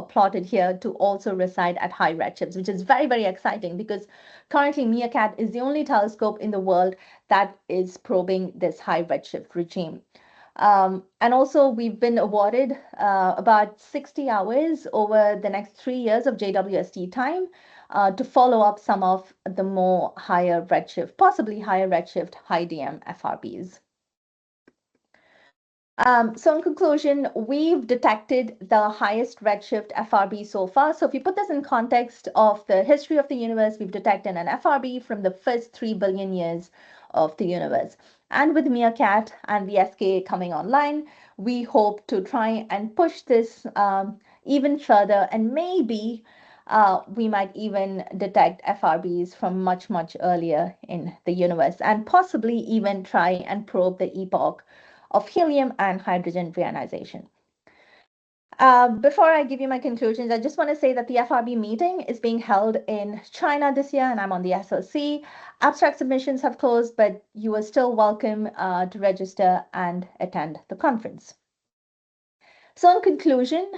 plotted here to also reside at high redshifts, which is very, very exciting because currently MeerKAT is the only telescope in the world that is probing this high redshift regime. And also we've been awarded about 60 hours over the next 3 years of JWST time to follow up some of the more higher redshift, possibly higher redshift, high DM FRBs. So in conclusion, we've detected the highest redshift FRB so far. So if you put this in context of the history of the universe, we've detected an FRB from the first 3 billion years of the universe. And with MeerKAT and the SKA coming online, we hope to try and push this even further, and maybe we might even detect FRBs from much, much earlier in the universe, and possibly even try and probe the epoch of helium and hydrogen reionization. Before I give you my conclusions, I just want to say that the FRB meeting is being held in China this year, and I'm on the SLC. Abstract submissions have closed, but you are still welcome to register and attend the conference. So in conclusion,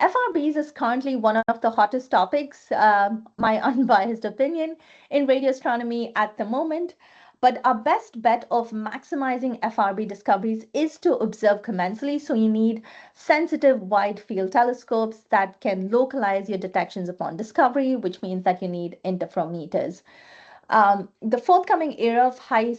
FRBs is currently one of the hottest topics, my unbiased opinion, in radio astronomy at the moment. But our best bet of maximizing FRB discoveries is to observe commensally. So you need sensitive wide field telescopes that can localize your detections upon discovery, which means that you need interferometers. The forthcoming era of high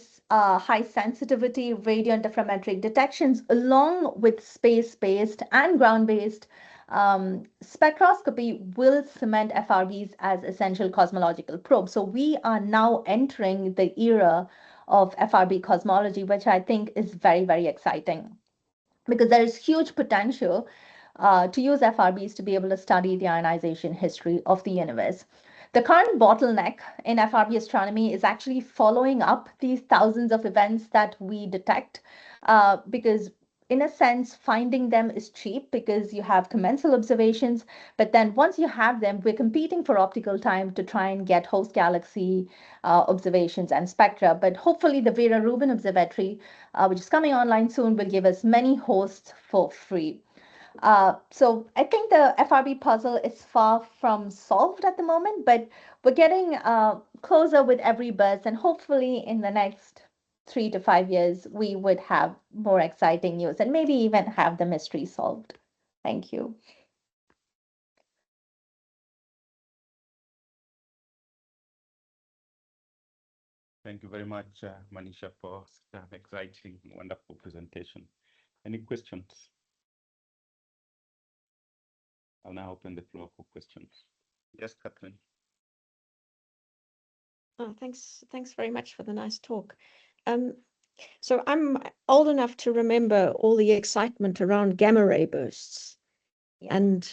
sensitivity radio interferometric detections, along with space-based and ground-based spectroscopy, will cement FRBs as essential cosmological probes. So we are now entering the era of FRB cosmology, which I think is very, very exciting because there is huge potential to use FRBs to be able to study the ionization history of the universe. The current bottleneck in FRB astronomy is actually following up these thousands of events that we detect because in a sense, finding them is cheap because you have commensal observations. But then once you have them, we're competing for optical time to try and get host galaxy observations and spectra. But hopefully the Vera Rubin Observatory, which is coming online soon, will give us many hosts for free. So I think the FRB puzzle is far from solved at the moment, but we're getting closer with every burst, and hopefully in the next 3 to 5 years, we would have more exciting news and maybe even have the mystery solved. Thank you. Thank you very much, Madisha, for such an exciting, wonderful presentation. Any questions? I'll now open the floor for questions. Yes, Catherine. Oh, thanks very much for the nice talk. So I'm old enough to remember all the excitement around gamma ray bursts. Yeah. And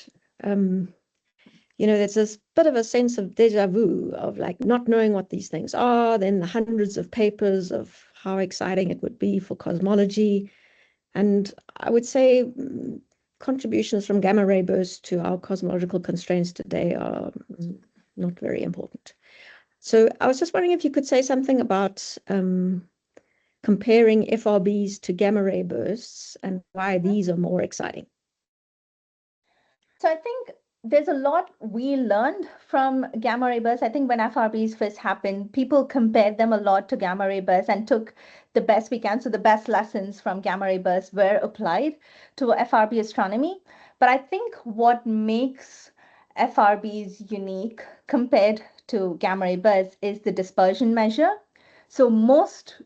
there's this bit of a sense of deja vu of like not knowing what these things are, then the hundreds of papers of how exciting it would be for cosmology. And I would say contributions from gamma ray bursts to our cosmological constraints today are not very important. So I was just wondering if you could say something about comparing FRBs to gamma ray bursts and why these are more exciting. So I think there's a lot we learned from gamma ray bursts. I think when FRBs first happened, people compared them a lot to gamma ray bursts and took the best we can. So the best lessons from gamma ray bursts were applied to FRB astronomy. But I think what makes FRBs unique compared to gamma ray bursts is the dispersion measure. So most,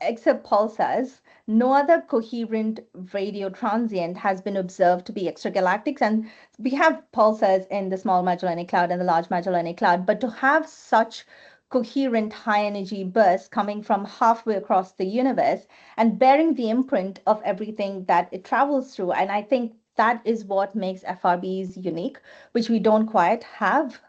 except pulsars, no other coherent radio transient has been observed to be extragalactic. And we have pulsars in the Small Magellanic Cloud and the Large Magellanic Cloud, but to have such coherent high energy bursts coming from halfway across the universe and bearing the imprint of everything that it travels through. And I think that is what makes FRBs unique, which we don't quite have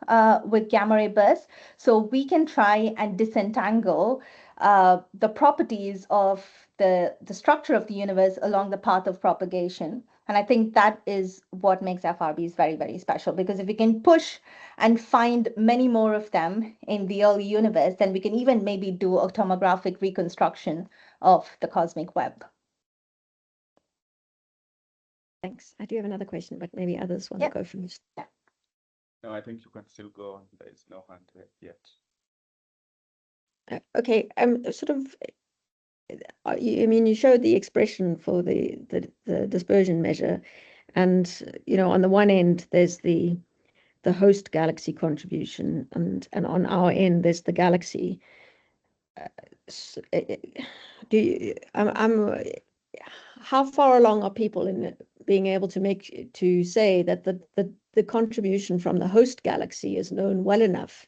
with gamma ray bursts. So we can try and disentangle the properties of the structure of the universe along the path of propagation. And I think that is what makes FRBs very, very special, because if we can push and find many more of them in the early universe, then we can even maybe do a tomographic reconstruction of the cosmic web. Thanks. I do have another question, but maybe others want to go first. Yeah. No, I think you can still go on. There is no hand yet. Okay. Sort of. I mean, you showed the expression for the dispersion measure, and on the one end there's the host galaxy contribution, and on our end there's the galaxy. How far along are people in being able to say that the contribution from the host galaxy is known well enough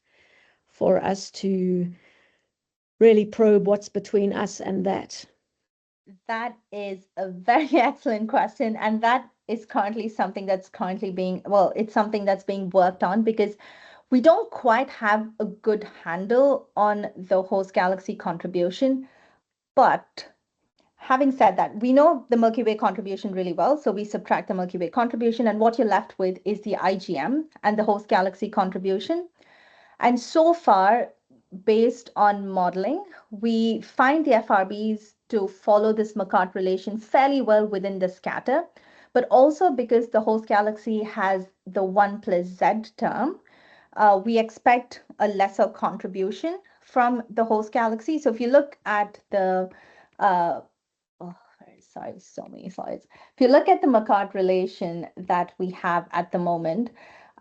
for us to really probe what's between us and that? That is a very excellent question. And that is currently something that's it's something that's being worked on, because we don't quite have a good handle on the host galaxy contribution. But having said that, we know the Milky Way contribution really well. So we subtract the Milky Way contribution, and what you're left with is the IGM and the host galaxy contribution. And so far, based on modeling, we find the FRBs to follow this MeerKAT relation fairly well within the scatter. but also because the host galaxy has the 1 plus Z term, we expect a lesser contribution from the host galaxy. So if you look at the, sorry, so many slides. If you look at the MeerKAT relation that we have at the moment,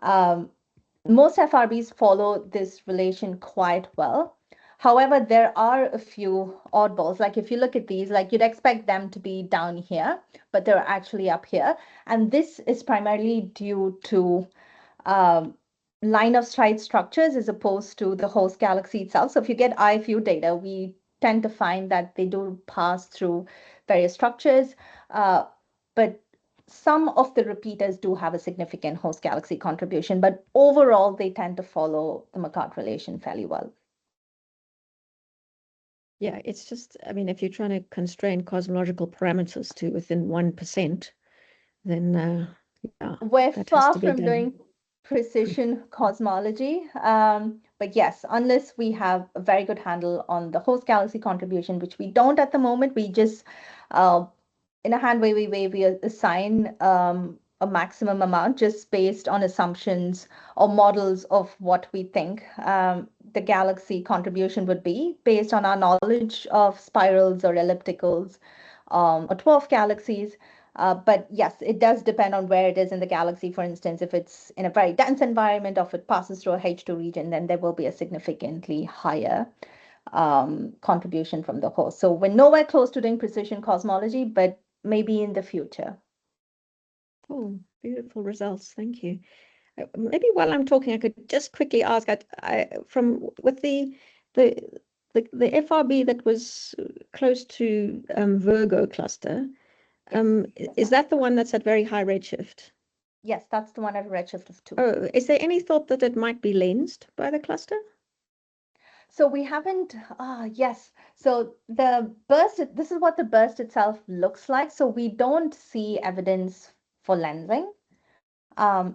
most FRBs follow this relation quite well. However, there are a few oddballs. Like if you look at these, like you'd expect them to be down here, but they're actually up here. And this is primarily due to line of sight structures as opposed to the host galaxy itself. So if you get IFU data, we tend to find that they do pass through various structures, but some of the repeaters do have a significant host galaxy contribution, but overall they tend to follow the MeerKAT relation fairly well. Yeah, it's just, I mean, if you're trying to constrain cosmological parameters to within 1%, then yeah, we're that has far to be from done. doing precision cosmology. But yes, unless we have a very good handle on the host galaxy contribution, which we don't at the moment, we just, in a hand wavy way, we assign a maximum amount just based on assumptions or models of what we think the galaxy contribution would be based on our knowledge of spirals or ellipticals or dwarf galaxies. But yes, it does depend on where it is in the galaxy. For instance, if it's in a very dense environment or if it passes through a H2 region, then there will be a significantly higher contribution from the host. So we're nowhere close to doing precision cosmology, but maybe in the future. Oh, beautiful results. Thank you. Maybe while I'm talking, I could just quickly ask, from with the FRB that was close to Virgo cluster, is that the one that's at very high redshift? Yes, that's the one at a redshift of 2. Oh, is there any thought that it might be lensed by the cluster? So we haven't, yes. So the burst, this is what the burst itself looks like. So we don't see evidence for lensing.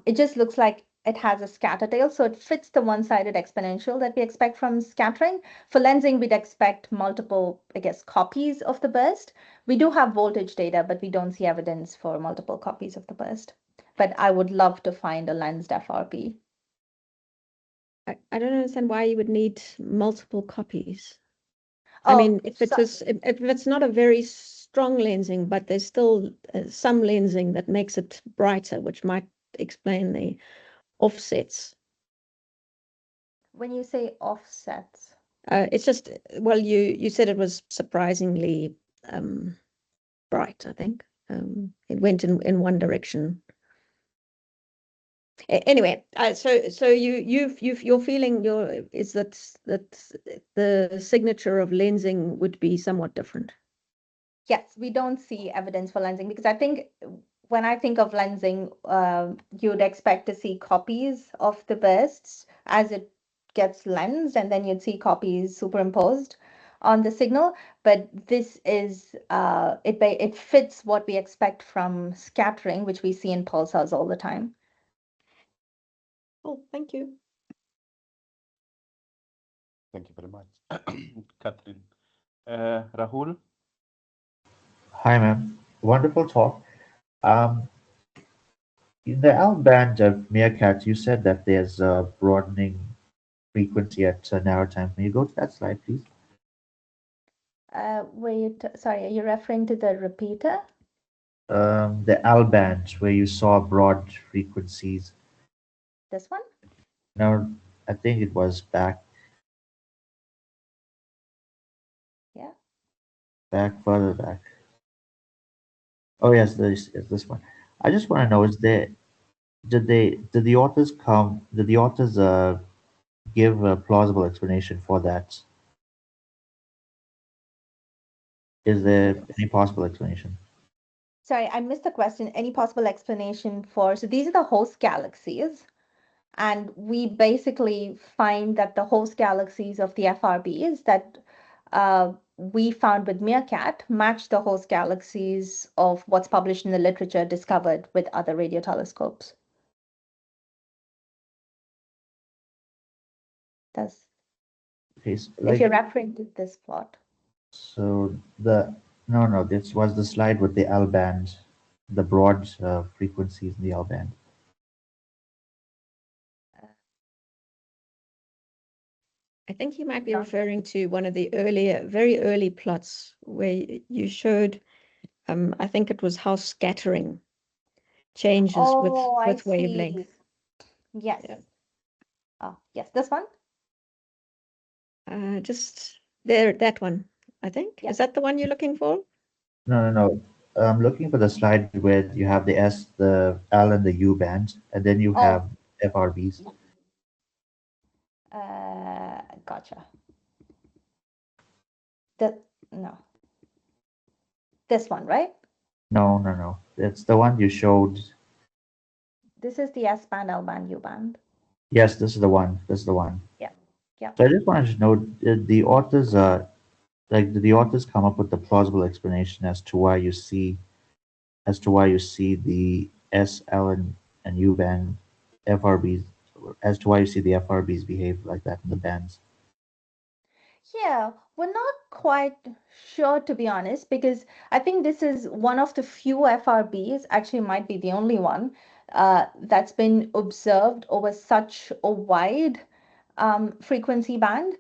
It just looks like it has a scatter tail. So it fits the one-sided exponential that we expect from scattering. For lensing, we'd expect multiple, I guess, copies of the burst. We do have voltage data, but we don't see evidence for multiple copies of the burst. But I would love to find a lensed FRB. I don't understand why you would need multiple copies. Oh, I mean, if it's not a very strong lensing, but there's still some lensing that makes it brighter, which might explain the offsets. When you say offsets, it's just, well, you said it was surprisingly bright, I think. It went in one direction. Anyway, so your feeling is that the signature of lensing would be somewhat different. yes, we don't see evidence for lensing because I think when I think of lensing, you'd expect to see copies of the bursts as it gets lensed, and then you'd see copies superimposed on the signal. But this is it fits what we expect from scattering, which we see in pulsars all the time. Oh, thank you. Thank you very much, Catherine. Rahul? Hi, ma'am. Wonderful talk. In the L band of MeerKAT, you said that there's a broadening frequency at narrow time. Can you go to that slide, please? Sorry, are you referring to the repeater? The L band, where you saw broad frequencies. This one? No, I think it was back further back. Oh yes, this one. I just want to know: did the authors give a plausible explanation for that? Is there any possible explanation? Sorry, I missed the question. Any possible explanation for, so these are the host galaxies, and we basically find that the host galaxies of the FRBs that we found with MeerKAT match the host galaxies of what's published in the literature discovered with other radio telescopes. That's, Okay, so, if you're referring to this plot. So no, this was the slide with the L band. the broad frequencies in the L band? I think you might be No. referring to one of the earlier, very early plots where you showed, I think it was how scattering changes Oh, I with wavelength. see. Yes. Yeah. Oh, yes, this one? Just there, that one, I think. Yeah. Is that the one you're looking for? No. I'm looking for the slide where you have the S, the L, and the U bands, and then you Oh. have FRBs. Gotcha. No. This one, right? No. It's the one you showed. This is the S band, L band, U band. Yes, this is the one. This is the one. Yeah. Yeah. So I just wanted to know, did the authors, did the authors come up with a plausible explanation as to why you see, the S, L, and U band FRBs, as to why you see the FRBs behave like that in the bands? Yeah, we're not quite sure to be honest, because I think this is one of the few FRBs, actually might be the only one, that's been observed over such a wide frequency band.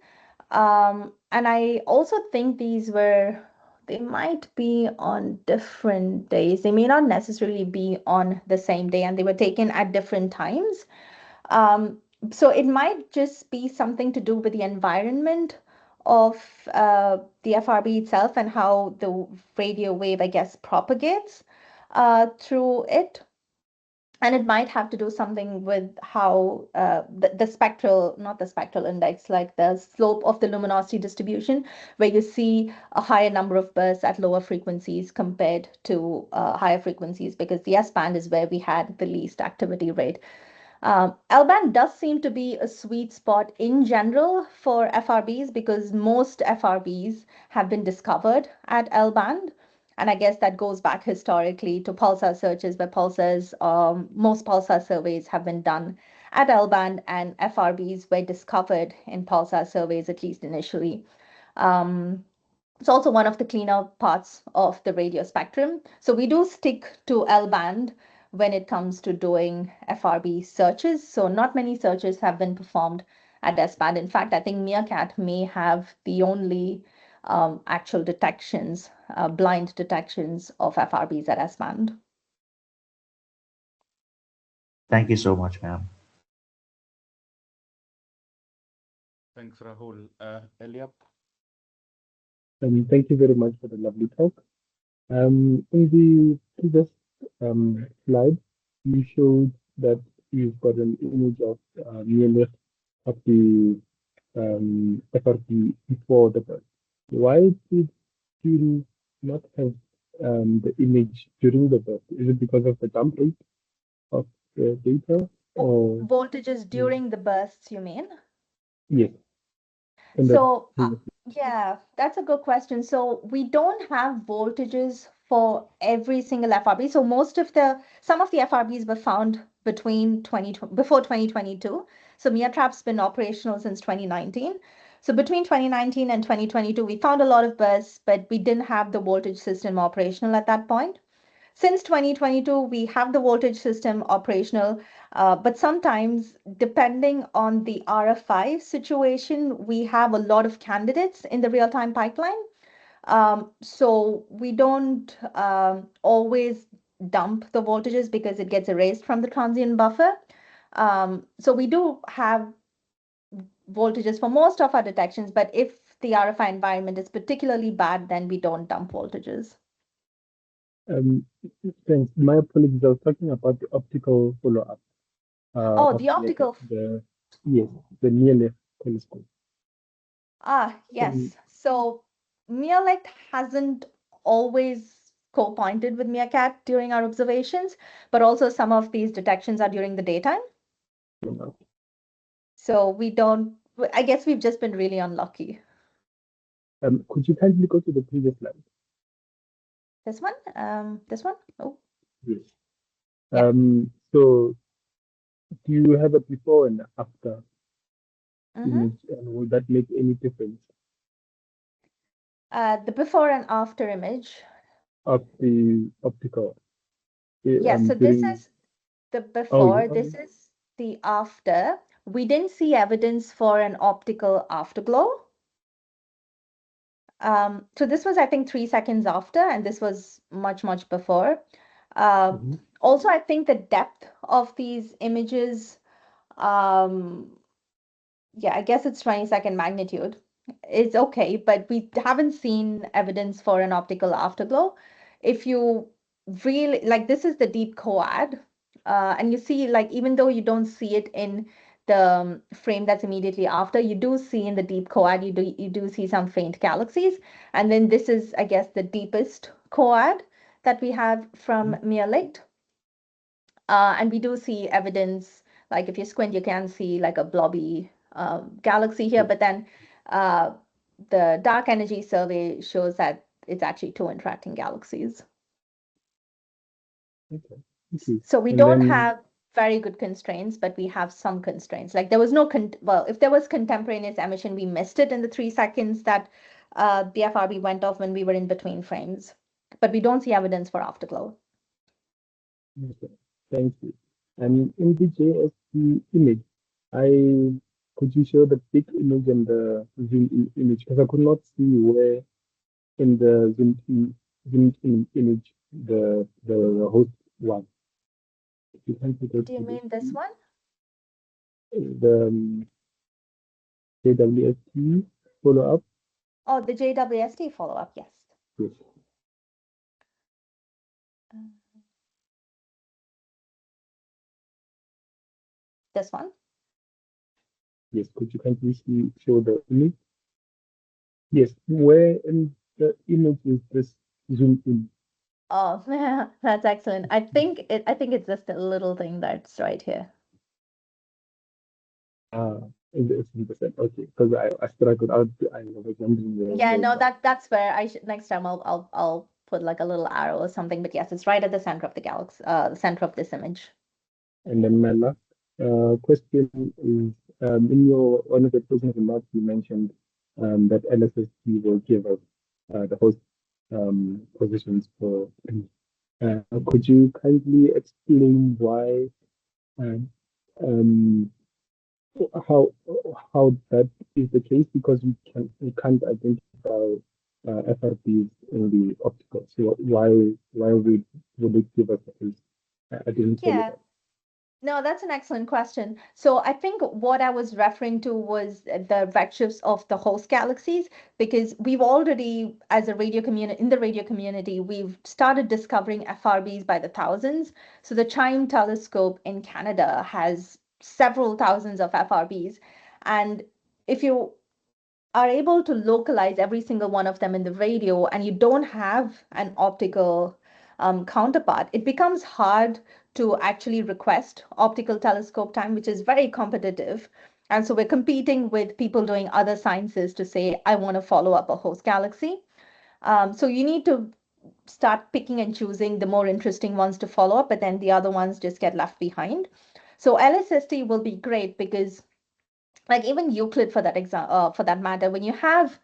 And I also think they might be on different days. They may not necessarily be on the same day, and they were taken at different times. Um, so it might just be something to do with the environment of the FRB itself and how the radio wave, I guess, propagates through it. And it might have to do something with how the spectral, not the spectral index, like the slope of the luminosity distribution, where you see a higher number of bursts at lower frequencies compared to higher frequencies, because the S band is where we had the least activity rate. L-band does seem to be a sweet spot in general for FRBs, because most FRBs have been discovered at L-band. And I guess that goes back historically to pulsar searches, where most pulsar surveys have been done at L-band, and FRBs were discovered in pulsar surveys, at least initially. Um, it's also one of the cleaner parts of the radio spectrum. So we do stick to L-band when it comes to doing FRB searches. So not many searches have been performed at S-band. In fact, I think MeerKAT may have the only actual detections, blind detections of FRBs at S-band. Thank you so much, ma'am. Thanks, Rahul. Eliab? Thank you very much for the lovely talk. In the previous slide, you showed that you've got an image of near of the FRP before the birth. Why did you not have the image during the birth? Is it because of the dump rate of the data, or Voltages during the bursts, you mean? yes? In the So, previous yeah, that's a good question. So we don't have voltages for every single FRB. So some of the FRBs were found before 2022. So MeerTrap's been operational since 2019. So between 2019 and 2022, we found a lot of bursts, but we didn't have the voltage system operational at that point. Since 2022, we have the voltage system operational, but sometimes, depending on the RFI situation, we have a lot of candidates in the real-time pipeline. So we don't always dump the voltages because it gets erased from the transient buffer. So we do have voltages for most of our detections, but if the RFI environment is particularly bad, then we don't dump voltages. Um, Thanks. My apologies. I was talking about the optical follow-up Oh, of the optical. Yes, the near left telescope. Yes. So MeerLect hasn't always co-pointed with MeerKAT during our observations, but also some of these detections are during the daytime. So I guess we've just been really unlucky. Could you kindly go to the previous slide? This one? This one? Oh. Yes. Yeah. So do you have a before and after Mm-hmm. image, and will that make any difference The before and after image. of the optical? Yeah, so this during. is the Oh, before, this is the after. We didn't see evidence for an optical afterglow. So this was, I think, 3 seconds after, and this was much, much before. mhm, Also, I think the depth of these images, um, yeah, I guess it's 20-second magnitude. It's okay, but we haven't seen evidence for an optical afterglow. If you really like, this is the deep coad, and you see, like, even though you don't see it in the frame that's immediately after, you do see in the deep coad, you do see some faint galaxies. And then this is, I guess, the deepest coad that we have from mhm. MeerKAT. And we do see evidence, like if you squint, you can see like a blobby galaxy here, but then uh, the dark energy survey shows that it's actually two interacting galaxies. Okay, thank you. So we And don't then, have very good constraints, but we have some constraints. Like there was no, well, if there was contemporaneous emission, we missed it in the 3 seconds that the FRB went off when we were in between frames. But we don't see evidence for afterglow. okay, thank you. And in the JSP image, I could you show the big image and the image? Because I could not see where in the zoomed in image the host one. If you can put it Do you to mean this one? the JWST follow up. Oh, the JWST follow-up, yes. Yes, This one? yes. Could you kindly show the image? Yes, where in the image is this zoomed in? Oh, that's excellent. I think it's just a little thing that's right here. Ah, it's 100%. Okay, because I struggled out. I was wondering Yeah, where no, that. that's where I should next time I'll put like a little arrow or something. But yes, it's right at the center of the galaxy, the center of this image. And then my last question is, in your one of the closing remarks, you mentioned that LSST will give us the host positions for. Could you kindly explain why and um, how that is the case? Because we can't identify FRPs in the optical. So why would it give us a host? I didn't follow Yeah. that. No, that's an excellent question. So I think what I was referring to was the redshifts of the host galaxies, because we've already, as a radio community, in the radio community, we've started discovering FRBs by the thousands. So the Chime telescope in Canada has several thousands of FRBs. And if you are able to localize every single one of them in the radio and you don't have an optical counterpart, it becomes hard to actually request optical telescope time, which is very competitive. And so we're competing with people doing other sciences to say, I want to follow up a host galaxy. So you need to start picking and choosing the more interesting ones to follow up, but then the other ones just get left behind. So LSST will be great because, like, even Euclid for that matter, when you have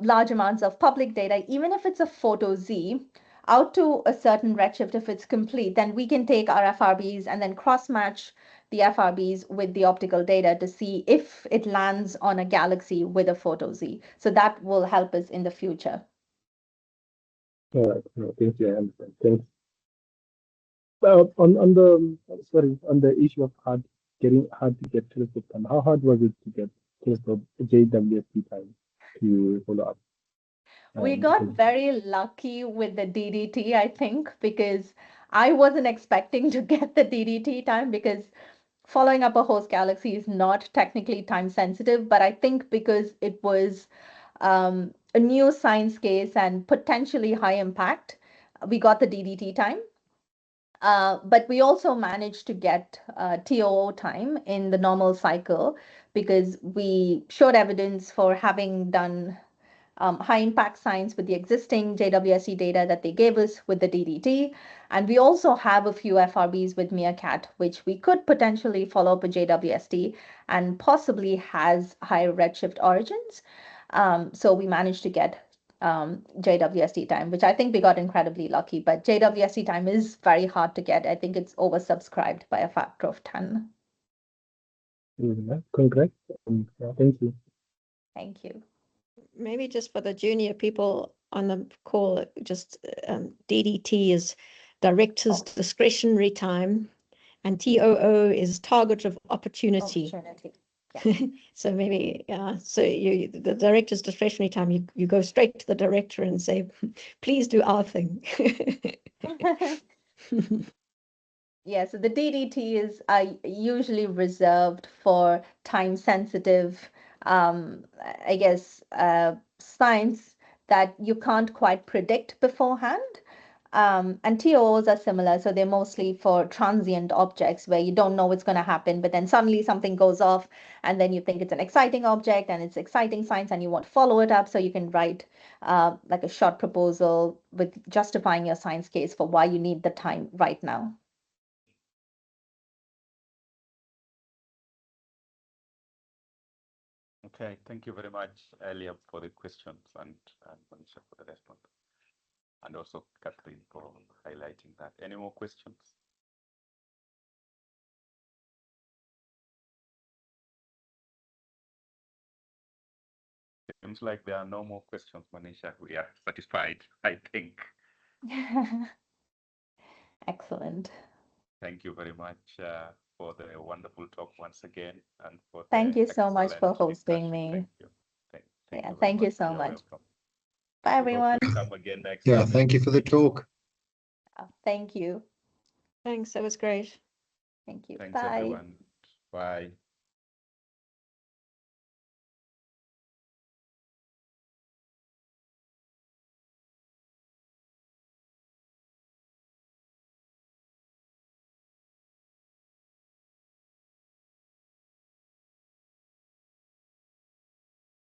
large amounts of public data, even if it's a photo Z out to a certain redshift, if it's complete, then we can take our FRBs and then cross match the FRBs with the optical data to see if it lands on a galaxy with a photo Z. So that will help us in the future. All right, no, thank you. I understand. Thanks. On the sorry, on the issue of getting hard to get telescope time, how hard was it to get telescope JWST time to follow up? We got Because very lucky with the DDT, I think, because I wasn't expecting to get the DDT time because following up a host galaxy is not technically time sensitive, but I think because it was a new science case and potentially high impact, we got the DDT time. But we also managed to get TOO time in the normal cycle because we showed evidence for having done high impact science with the existing JWST data that they gave us with the DDT. And we also have a few FRBs with MeerKAT, which we could potentially follow up with JWST and possibly has high redshift origins. So we managed to get JWST time, which I think we got incredibly lucky. But JWST time is very hard to get. I think it's oversubscribed by a factor of 10. Yeah, congrats. Yeah, thank you. Thank you. Maybe just for the junior people on the call, just DDT is Director's Discretionary Time, and TOO is Target of Opportunity. So maybe, so the Director's Discretionary Time, you go straight to the director and say, please do our thing. Yeah, so the DDT are usually reserved for time-sensitive, I guess, science that you can't quite predict beforehand. And TOOs are similar, so they're mostly for transient objects where you don't know what's going to happen, but then suddenly something goes off, and then you think it's an exciting object and it's exciting science, and you want to follow it up, so you can write like a short proposal with justifying your science case for why you need the time right now. Okay, thank you very much, Elia, for the questions and Madisha for the response. And also Catherine for highlighting that. Any more questions? Seems like there are no more questions, Madisha. We are satisfied, I think. Excellent. Thank you very much for the wonderful talk once again, and for Thank the you so much for excellent hosting discussion. me. Thank you. Thank Yeah, you very thank you much. so You're much. welcome. Bye, We hope everyone. you come again next Yeah, time. thank you for the talk. Thank you. Thanks, that was great. Thank you. Thanks, Bye. everyone. Bye.